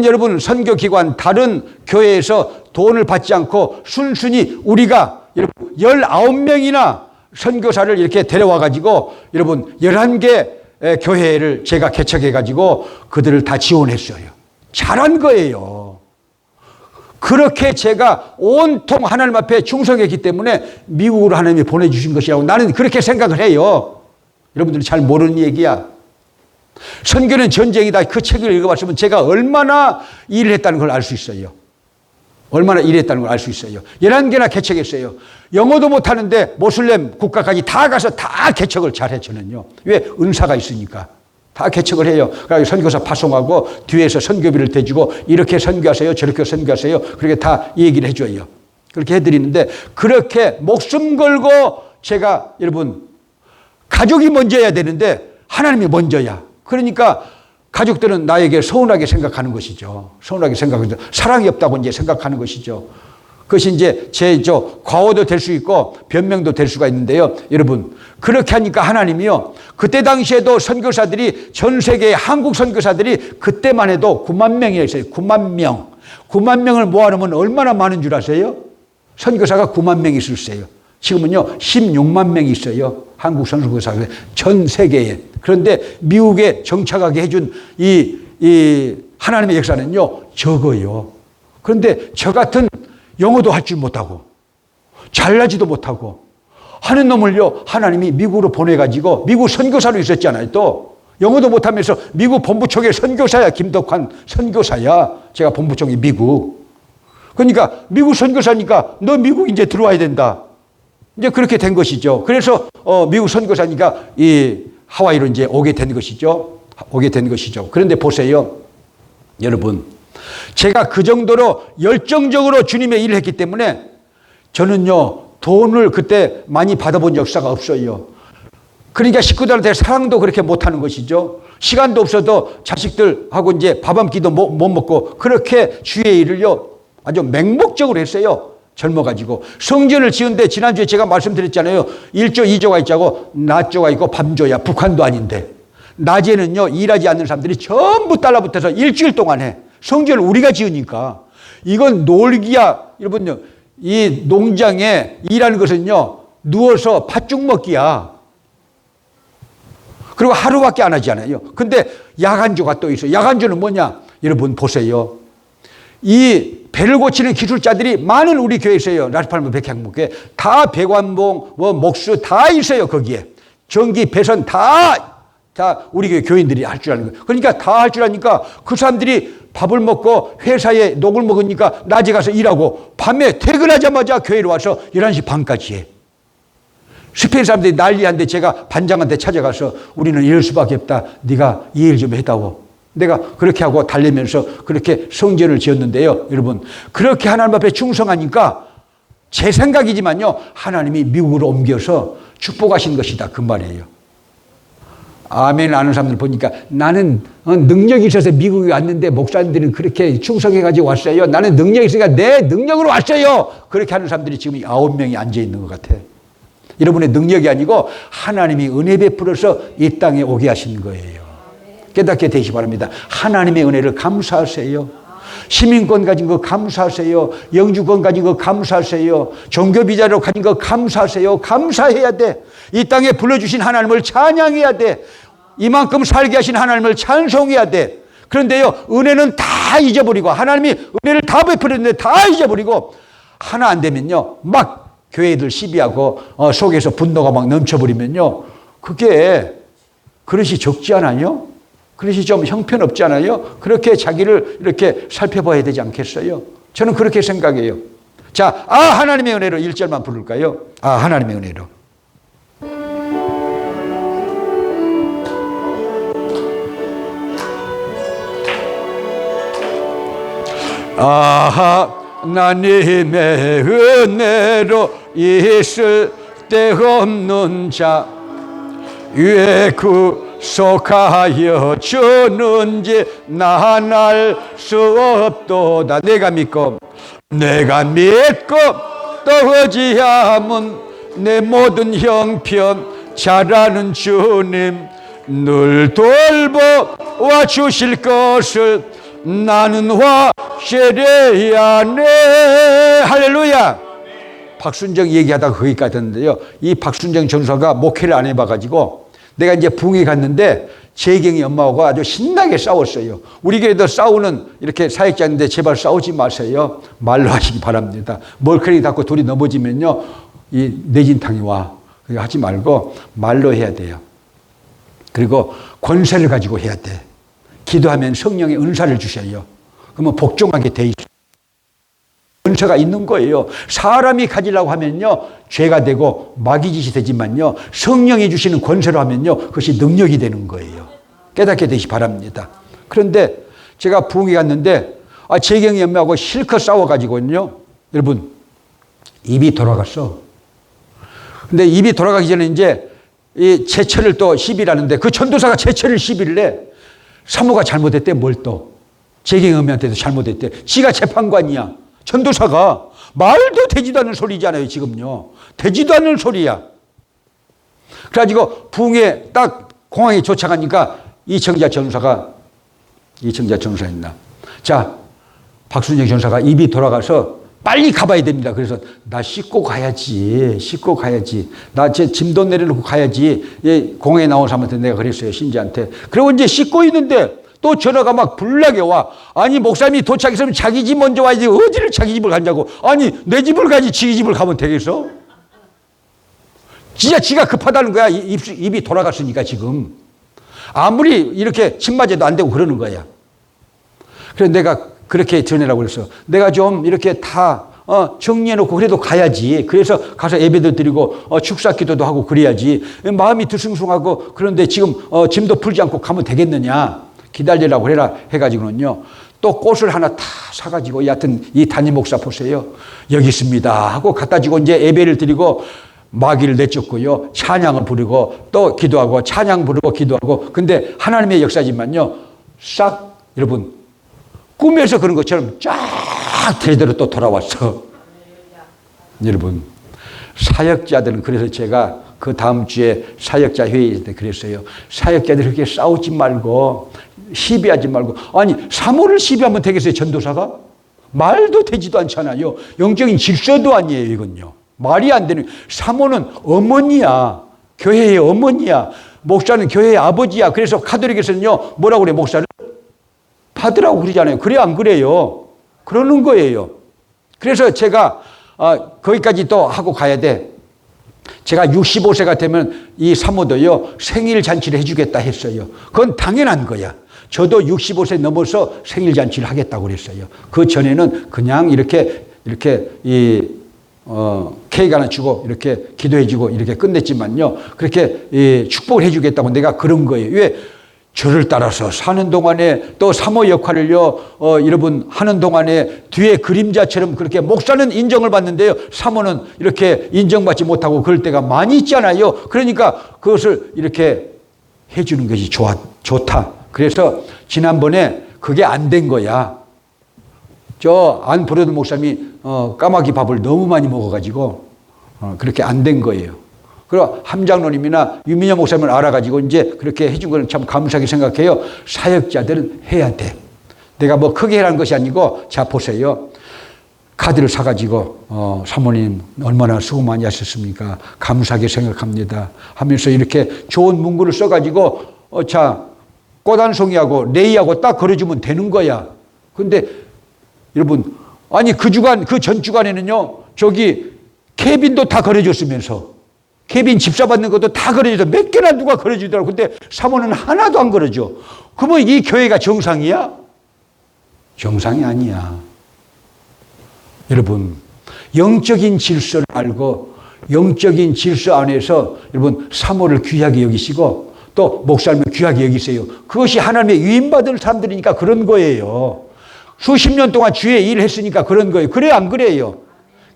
여러분 선교기관, 다른 교회에서 돈을 받지 않고 순순히 우리가 여러분 19명이나 선교사를 이렇게 데려와가지고 여러분 11개 교회를 제가 개척해가지고 그들을 다 지원했어요. 잘한 거예요. 그렇게 제가 온통 하나님 앞에 충성했기 때문에 미국으로 하나님이 보내주신 것이라고 나는 그렇게 생각을 해요. 여러분들이 잘 모르는 얘기야. 선교는 전쟁이다. 그 책을 읽어봤으면 제가 얼마나 일을 했다는 걸 알 수 있어요. 얼마나 일했다는 걸 알 수 있어요. 11개나 개척했어요. 영어도 못하는데 모슬렘 국가까지 다 가서 다 개척을 잘해 저는요. 왜? 은사가 있으니까. 다 개척을 해요. 그래서 선교사 파송하고 뒤에서 선교비를 대주고 이렇게 선교하세요. 저렇게 선교하세요. 그렇게 다 얘기를 해줘요. 그렇게 해드리는데 그렇게 목숨 걸고 제가 여러분 가족이 먼저여야 되는데 하나님이 먼저야. 그러니까 가족들은 나에게 서운하게 생각하는 것이죠. 서운하게 생각하는 것이죠. 사랑이 없다고 이제 생각하는 것이죠. 그것이 이제 과오도 될 수 있고 변명도 될 수가 있는데요. 여러분, 그렇게 하니까 하나님이요. 그때 당시에도 선교사들이 전 세계의 한국 선교사들이 그때만 해도 9만 명이 있어요. 9만 명. 9만 명을 모아놓으면 얼마나 많은 줄 아세요? 선교사가 9만 명이 있었어요. 지금은요, 16만 명이 있어요. 한국 선교사가 전 세계에. 그런데 미국에 정착하게 해준 이 하나님의 역사는요, 적어요. 그런데 저 같은 영어도 할 줄 못하고 잘나지도 못하고 하는 놈을요 하나님이 미국으로 보내가지고 미국 선교사로 있었잖아요. 또 영어도 못하면서 미국 본부총회 선교사야. 김덕환 선교사야. 제가 본부총회 미국. 그러니까 미국 선교사니까 너 미국 이제 들어와야 된다. 이제 그렇게 된 것이죠. 그래서 미국 선교사니까 이 하와이로 이제 오게 된 것이죠. 오게 된 것이죠. 그런데 보세요, 여러분. 제가 그 정도로 열정적으로 주님의 일을 했기 때문에 저는요 돈을 그때 많이 받아본 역사가 없어요. 그러니까 식구들한테 사랑도 그렇게 못하는 것이죠. 시간도 없어도 자식들하고 이제 밥 한 끼도 못 먹고 그렇게 주의 일을요 아주 맹목적으로 했어요. 젊어가지고 성전을 지은데 지난주에 제가 말씀드렸잖아요. 1조 2조가 있자고 낮조가 있고 밤조야. 북한도 아닌데 낮에는요 일하지 않는 사람들이 전부 달라붙어서 일주일 동안 해. 성전을 우리가 지으니까. 이건 놀기야. 여러분요, 이 농장에 일하는 것은요, 누워서 팥죽 먹기야. 그리고 하루밖에 안 하잖아요. 근데 야간조가 또 있어요. 야간조는 뭐냐? 여러분 보세요. 이 배를 고치는 기술자들이 많은 우리 교회에 있어요. 라스팔마 백향목에. 다 배관봉, 목수 다 있어요. 거기에. 전기, 배선 다 다 우리 교인들이 할 줄 아는 거예요. 그러니까 다 할 줄 아니까 그 사람들이 밥을 먹고 회사에 녹을 먹으니까 낮에 가서 일하고 밤에 퇴근하자마자 교회로 와서 11시 반까지 해. 스페인 사람들이 난리한데 제가 반장한테 찾아가서 우리는 이럴 수밖에 없다. 네가 이해를 좀 해다오. 내가 그렇게 하고 달래면서 그렇게 성전을 지었는데요. 여러분, 그렇게 하나님 앞에 충성하니까 제 생각이지만요, 하나님이 미국으로 옮겨서 축복하신 것이다, 그 말이에요. 아멘 아는 사람들 보니까 나는 능력이 있어서 미국에 왔는데 목사님들은 그렇게 충성해가지고 왔어요. 나는 능력이 있으니까 내 능력으로 왔어요. 그렇게 하는 사람들이 지금 9명이 앉아있는 것 같아. 여러분의 능력이 아니고 하나님이 은혜 베풀어서 이 땅에 오게 하신 거예요. 깨닫게 되시기 바랍니다. 하나님의 은혜를 감사하세요. 시민권 가진 거 감사하세요. 영주권 가진 거 감사하세요. 종교비자로 가진 거 감사하세요. 감사해야 돼. 이 땅에 불러주신 하나님을 찬양해야 돼. 이만큼 살게 하신 하나님을 찬송해야 돼. 그런데요, 은혜는 다 잊어버리고, 하나님이 은혜를 다 베풀었는데 다 잊어버리고, 하나 안 되면요, 막 교회들 시비하고 속에서 분노가 막 넘쳐버리면요, 그게 그릇이 적지 않아요? 그릇이 좀 형편없지 않아요? 그렇게 자기를 이렇게 살펴봐야 되지 않겠어요? 저는 그렇게 생각해요. 자, 하나님의 은혜로 1절만 부를까요? 하나님의 은혜로. 하나님의 은혜로 있을 데 없는 자 왜 구속하여 주는지 난 알 수 없도다. 내가 믿고 또 의지함은 내 모든 형편 잘하는 주님 늘 돌보아 주실 것을 나는 확실해야 네. 할렐루야. 박순정 얘기하다가 거기까지 했는데요, 이 박순정 전사가 목회를 안 해봐가지고 내가 이제 부흥에 갔는데 재경이 엄마하고 아주 신나게 싸웠어요. 우리 교회도 싸우는 이렇게 사역자인데 제발 싸우지 마세요. 말로 하시기 바랍니다. 멀크리 닫고 둘이 넘어지면요, 이 내진탕이 와. 그거 하지 말고 말로 해야 돼요. 그리고 권세를 가지고 해야 돼. 기도하면 성령의 은사를 주셔요. 그러면 복종하게 돼 있어요. 권세가 있는 거예요. 사람이 가지려고 하면요, 죄가 되고 마귀짓이 되지만요, 성령이 주시는 권세로 하면요, 그것이 능력이 되는 거예요. 깨닫게 되시기 바랍니다. 그런데 제가 부흥에 갔는데 재경이 엄마하고 실컷 싸워가지고요, 여러분, 입이 돌아갔어. 근데 입이 돌아가기 전에 이제 이 제철을 또 시비를 하는데 그 전도사가 제철을 시비를 해. 사모가 잘못했대. 뭘 또 재경이 엄마한테도 잘못했대. 지가 재판관이야. 전도사가. 말도 되지도 않는 소리잖아요, 지금요. 되지도 않는 소리야. 그래가지고 부흥에 딱 공항에 도착하니까 이청자 전사가, 이청자 전사였나. 자, 박순정 전사가 입이 돌아가서 빨리 가봐야 됩니다. 그래서 나 씻고 가야지. 씻고 가야지. 나 제 짐도 내려놓고 가야지. 공항에 나온 사람한테 내가 그랬어요, 신지한테. 그리고 이제 씻고 있는데 또 전화가 막 불나게 와. 아니, 목사님이 도착했으면 자기 집 먼저 와야지. 어디를 자기 집을 가냐고. 아니, 내 집을 가지 지 집을 가면 되겠어? 진짜 지가 급하다는 거야. 입이 돌아갔으니까 지금. 아무리 이렇게 침 맞아도 안 되고 그러는 거야. 그래서 내가 그렇게 전해라고 그랬어. 내가 좀 이렇게 다 정리해놓고 그래도 가야지. 그래서 가서 예배도 드리고 축사 기도도 하고 그래야지. 마음이 들숭숭하고 그런데 지금 짐도 풀지 않고 가면 되겠느냐. 기다리라고 해라 해가지고는요, 또 꽃을 하나 다 사가지고, 여하튼 이 담임 목사 보세요, 여기 있습니다 하고 갖다 주고 이제 예배를 드리고 마귀를 내쫓고요, 찬양을 부르고 또 기도하고 찬양 부르고 기도하고. 근데 하나님의 역사지만요, 싹 여러분 꿈에서 그런 것처럼 쫙 제대로 또 돌아왔어. 여러분, 사역자들은, 그래서 제가 그 다음 주에 사역자 회의 때 그랬어요. 사역자들 그렇게 싸우지 말고 시비하지 말고. 아니, 사모를 시비하면 되겠어요, 전도사가? 말도 되지도 않잖아요. 영적인 질서도 아니에요, 이건요. 말이 안 되는. 사모는 어머니야. 교회의 어머니야. 목사는 교회의 아버지야. 그래서 가톨릭에서는요, 뭐라고 그래, 목사를? 파드라고 그러잖아요. 그래, 안 그래요? 그러는 거예요. 그래서 제가 거기까지 또 하고 가야 돼. 제가 65세가 되면 이 사모도요, 생일 잔치를 해주겠다 했어요. 그건 당연한 거야. 저도 65세 넘어서 생일 잔치를 하겠다고 그랬어요. 그 전에는 그냥 이렇게 케이크 하나 주고 이렇게 기도해주고 이렇게 끝냈지만요. 그렇게 축복을 해주겠다고 내가 그런 거예요. 왜? 저를 따라서 사는 동안에 또 사모 역할을요, 여러분 하는 동안에 뒤에 그림자처럼 그렇게 목사는 인정을 받는데요. 사모는 이렇게 인정받지 못하고 그럴 때가 많이 있잖아요. 그러니까 그것을 이렇게 해주는 것이 좋다. 그래서 지난번에 그게 안 된 거야. 저 안브로드 목사님이 까마귀 밥을 너무 많이 먹어가지고 그렇게 안 된 거예요. 그리고 함장로님이나 유민여 목사님을 알아가지고 이제 그렇게 해준 건 참 감사하게 생각해요. 사역자들은 해야 돼. 내가 뭐 크게 하라는 것이 아니고, 자 보세요. 카드를 사가지고 사모님 얼마나 수고 많이 하셨습니까? 감사하게 생각합니다 하면서 이렇게 좋은 문구를 써가지고 자 꽃 한 송이하고 레이하고 딱 걸어주면 되는 거야. 근데 여러분, 아니 그 전 주간에는요, 저기 케빈도 다 걸어줬으면서, 케빈 집사 받는 것도 다 걸어줘서 몇 개나 누가 걸어주더라고. 근데 사모는 하나도 안 걸어줘. 그러면 이 교회가 정상이야? 정상이 아니야. 여러분, 영적인 질서를 알고 영적인 질서 안에서 여러분 사모를 귀하게 여기시고 또 목사님을 귀하게 여기세요. 그것이 하나님의 위임받을 사람들이니까 그런 거예요. 수십 년 동안 주의 일을 했으니까 그런 거예요. 그래요, 안 그래요?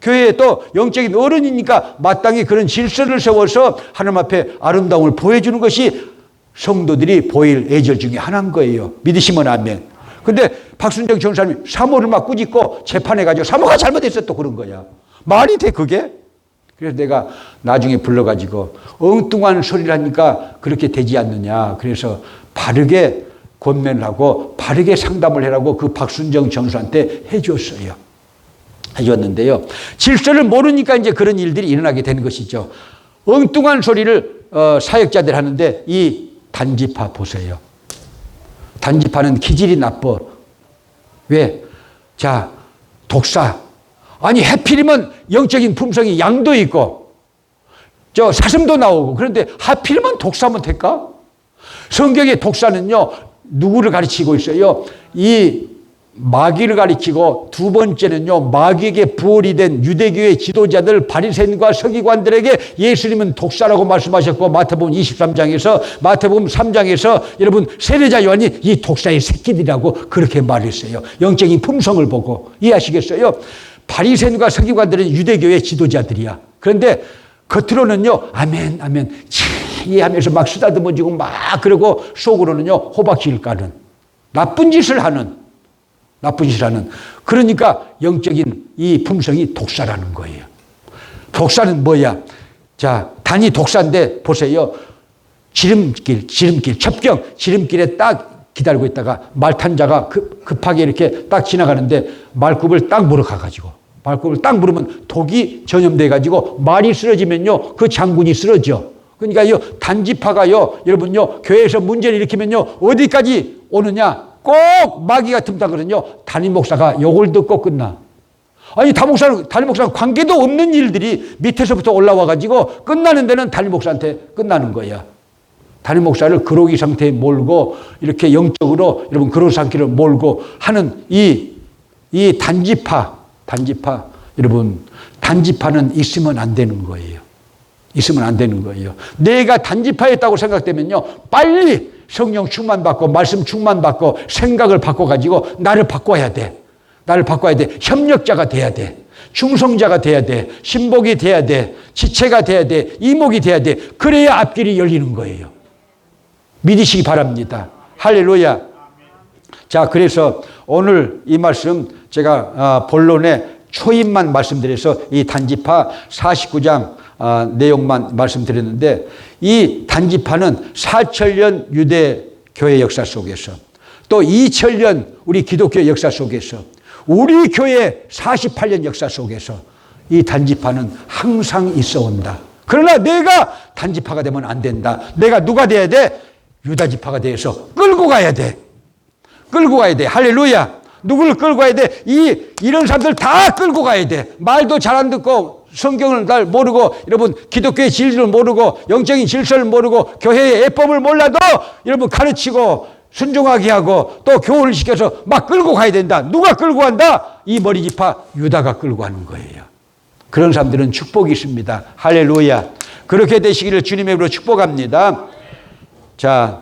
교회에 또 영적인 어른이니까 마땅히 그런 질서를 세워서 하나님 앞에 아름다움을 보여주는 것이 성도들이 보일 예절 중에 하나인 거예요. 믿으시면 아멘. 근데 박순정 전사님이 사모를 막 꾸짖고 재판해가지고 사모가 잘못했어 또 그런 거야. 말이 돼 그게? 그래서 내가 나중에 불러가지고 엉뚱한 소리를 하니까 그렇게 되지 않느냐. 그래서 바르게 권면을 하고 바르게 상담을 해라고 그 박순정 전사한테 해줬어요. 해줬는데요. 질서를 모르니까 이제 그런 일들이 일어나게 되는 것이죠. 엉뚱한 소리를 사역자들 하는데 이 단지파 보세요. 단지파는 기질이 나빠. 왜? 자, 독사. 아니 해필이면 영적인 품성이 양도 있고 저 사슴도 나오고 그런데 하필이면 독사면 될까? 성경의 독사는요 누구를 가르치고 있어요? 이 마귀를 가리키고 두 번째는요 마귀에게 부활이 된 유대교의 지도자들 바리새인과 서기관들에게 예수님은 독사라고 말씀하셨고 마태복음 23장에서 마태복음 3장에서 여러분 세례자 요한이 이 독사의 새끼들이라고 그렇게 말했어요. 영적인 품성을 보고 이해하시겠어요? 바리새인과 서기관들은 유대교의 지도자들이야. 그런데 겉으로는요 아멘 아멘 하면서 막 쓰다듬어지고 막 그러고 속으로는요 호박질 까는 나쁜 짓을 하는 그러니까 영적인 이 품성이 독사라는 거예요. 독사는 뭐야? 자, 단이 독사인데 보세요. 지름길, 첩경, 지름길에 딱 기다리고 있다가 말탄자가 급하게 이렇게 딱 지나가는데 말굽을 딱 물어가가지고 말굽을 딱 물으면 독이 전염돼가지고 말이 쓰러지면요 그 장군이 쓰러져. 그러니까요 단지파가요 여러분요 교회에서 문제를 일으키면요 어디까지 오느냐? 꼭 마귀가 틈타거든요. 담임 목사가 욕을 듣고 끝나. 아니 담임 목사는 관계도 없는 일들이 밑에서부터 올라와가지고 끝나는 데는 담임 목사한테 끝나는 거야. 담임 목사를 그러기 상태에 몰고 이렇게 영적으로 여러분 그런 상태로 몰고 하는 이 단지파 여러분 단지파는 있으면 안 되는 거예요. 있으면 안 되는 거예요. 내가 단지파였다고 생각되면요 빨리 성령 충만받고 말씀 충만받고 생각을 바꿔가지고 나를 바꿔야 돼. 협력자가 돼야 돼. 충성자가 돼야 돼. 신복이 돼야 돼. 지체가 돼야 돼. 이목이 돼야 돼. 그래야 앞길이 열리는 거예요. 믿으시기 바랍니다. 할렐루야. 자, 그래서 오늘 이 말씀 제가 본론의 초입만 말씀드려서 이 단지파 49장 내용만 말씀드렸는데 이 단지파는 4,000년 유대 교회 역사 속에서 또 2,000년 우리 기독교 역사 속에서 우리 교회 48년 역사 속에서 이 단지파는 항상 있어 온다. 그러나 내가 단지파가 되면 안 된다. 내가 누가 돼야 돼? 유다지파가 돼서 끌고 가야 돼. 할렐루야. 누구를 끌고 가야 돼? 이런 사람들 다 끌고 가야 돼. 말도 잘 안 듣고 성경을 잘 모르고 여러분 기독교의 진리를 모르고 영적인 질서를 모르고 교회의 예법을 몰라도 여러분 가르치고 순종하게 하고 또 교훈을 시켜서 막 끌고 가야 된다. 누가 끌고 간다? 이 머리지파 유다가 끌고 가는 거예요. 그런 사람들은 축복이 있습니다. 할렐루야. 그렇게 되시기를 주님의 이름으로 축복합니다. 자,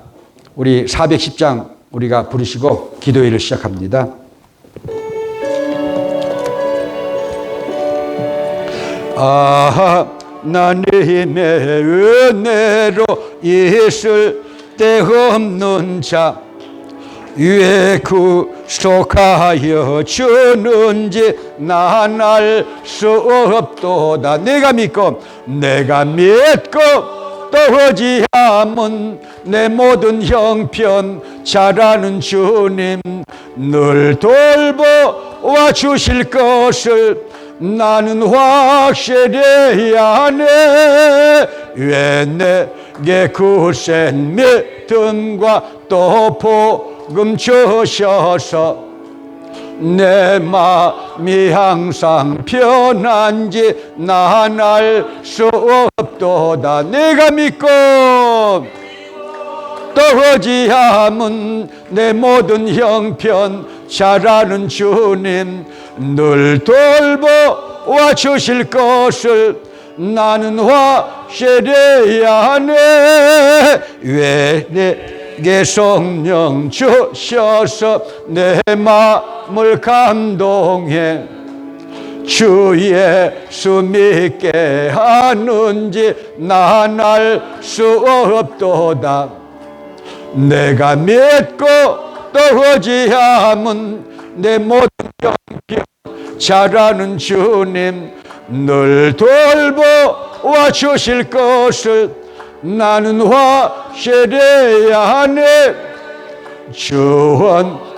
우리 410장 우리가 부르시고 기도회를 시작합니다. 하나님의 은혜로 있을 데 없는 자 왜 구속하여 주는지 난 알 수 없도다. 내가 믿고 또 의지함은 내 모든 형편 잘 아는 주님 늘 돌보아 주실 것을 나는 확실히 아네. 왜 내게 굳센 믿음과 또 복음 주셔서 내 마음이 항상 편한지 난 알 수 없도다. 내가 믿고 또 의지함은 내 모든 형편 잘 아는 주님 늘 돌보아 주실 것을 나는 확실히 아네. 왜 내게 성령 주셔서 내 마음을 감동해 주 예수 믿게 하는지 난 알 수 없도다. 내가 믿고 또 의지함은 내 모든 형편 잘 아는 주님 늘 돌보아 주실 것을 나는 확실히 아네. 주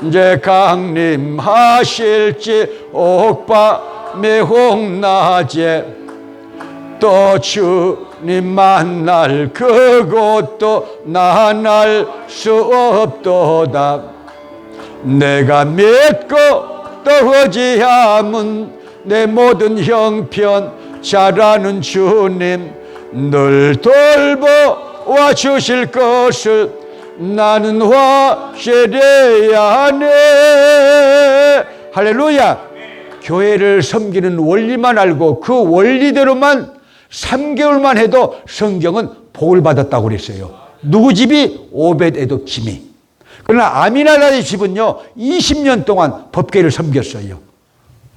언제 강림하실지 옥밤에 홍낮에 또 주님 만날 그곳도 난 알 수 없도다. 내가 믿고 또 의지함은 내 모든 형편 잘 아는 주님 늘 돌보아 주실 것을 나는 확실히 아네. 할렐루야. 교회를 섬기는 원리만 알고 그 원리대로만 3개월만 해도 성경은 복을 받았다고 그랬어요. 누구 집이? 오벳에돔 집이. 그러나 아미나다의 집은요 20년 동안 법궤를 섬겼어요.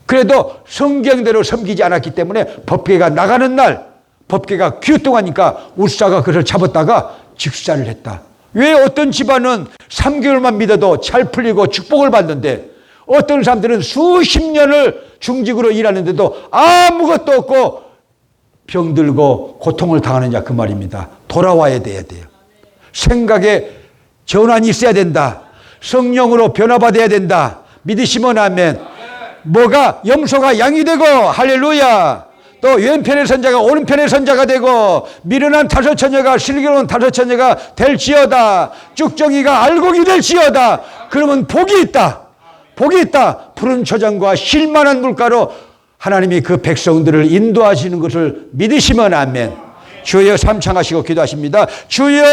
그래도 성경대로 섬기지 않았기 때문에 법궤가 나가는 날 법궤가 귀뚱하니까 울사가 그를 잡았다가 직사를 했다. 왜 어떤 집안은 3개월만 믿어도 잘 풀리고 축복을 받는데 어떤 사람들은 수십 년을 중직으로 일하는데도 아무것도 없고 병들고 고통을 당하느냐 그 말입니다. 돌아와야 돼요. 생각에 전환이 있어야 된다. 성령으로 변화받아야 된다. 믿으시면 아멘. 뭐가 염소가 양이 되고 할렐루야. 또 왼편의 선자가 오른편의 선자가 되고 미련한 다섯 처녀가 슬기로운 다섯 처녀가 될지어다. 쭉정이가 알곡이 될지어다. 그러면 복이 있다. 복이 있다. 푸른 초장과 쉴만한 물가로 하나님이 그 백성들을 인도하시는 것을 믿으시면 아멘. 주여 삼창하시고 기도하십니다. 주여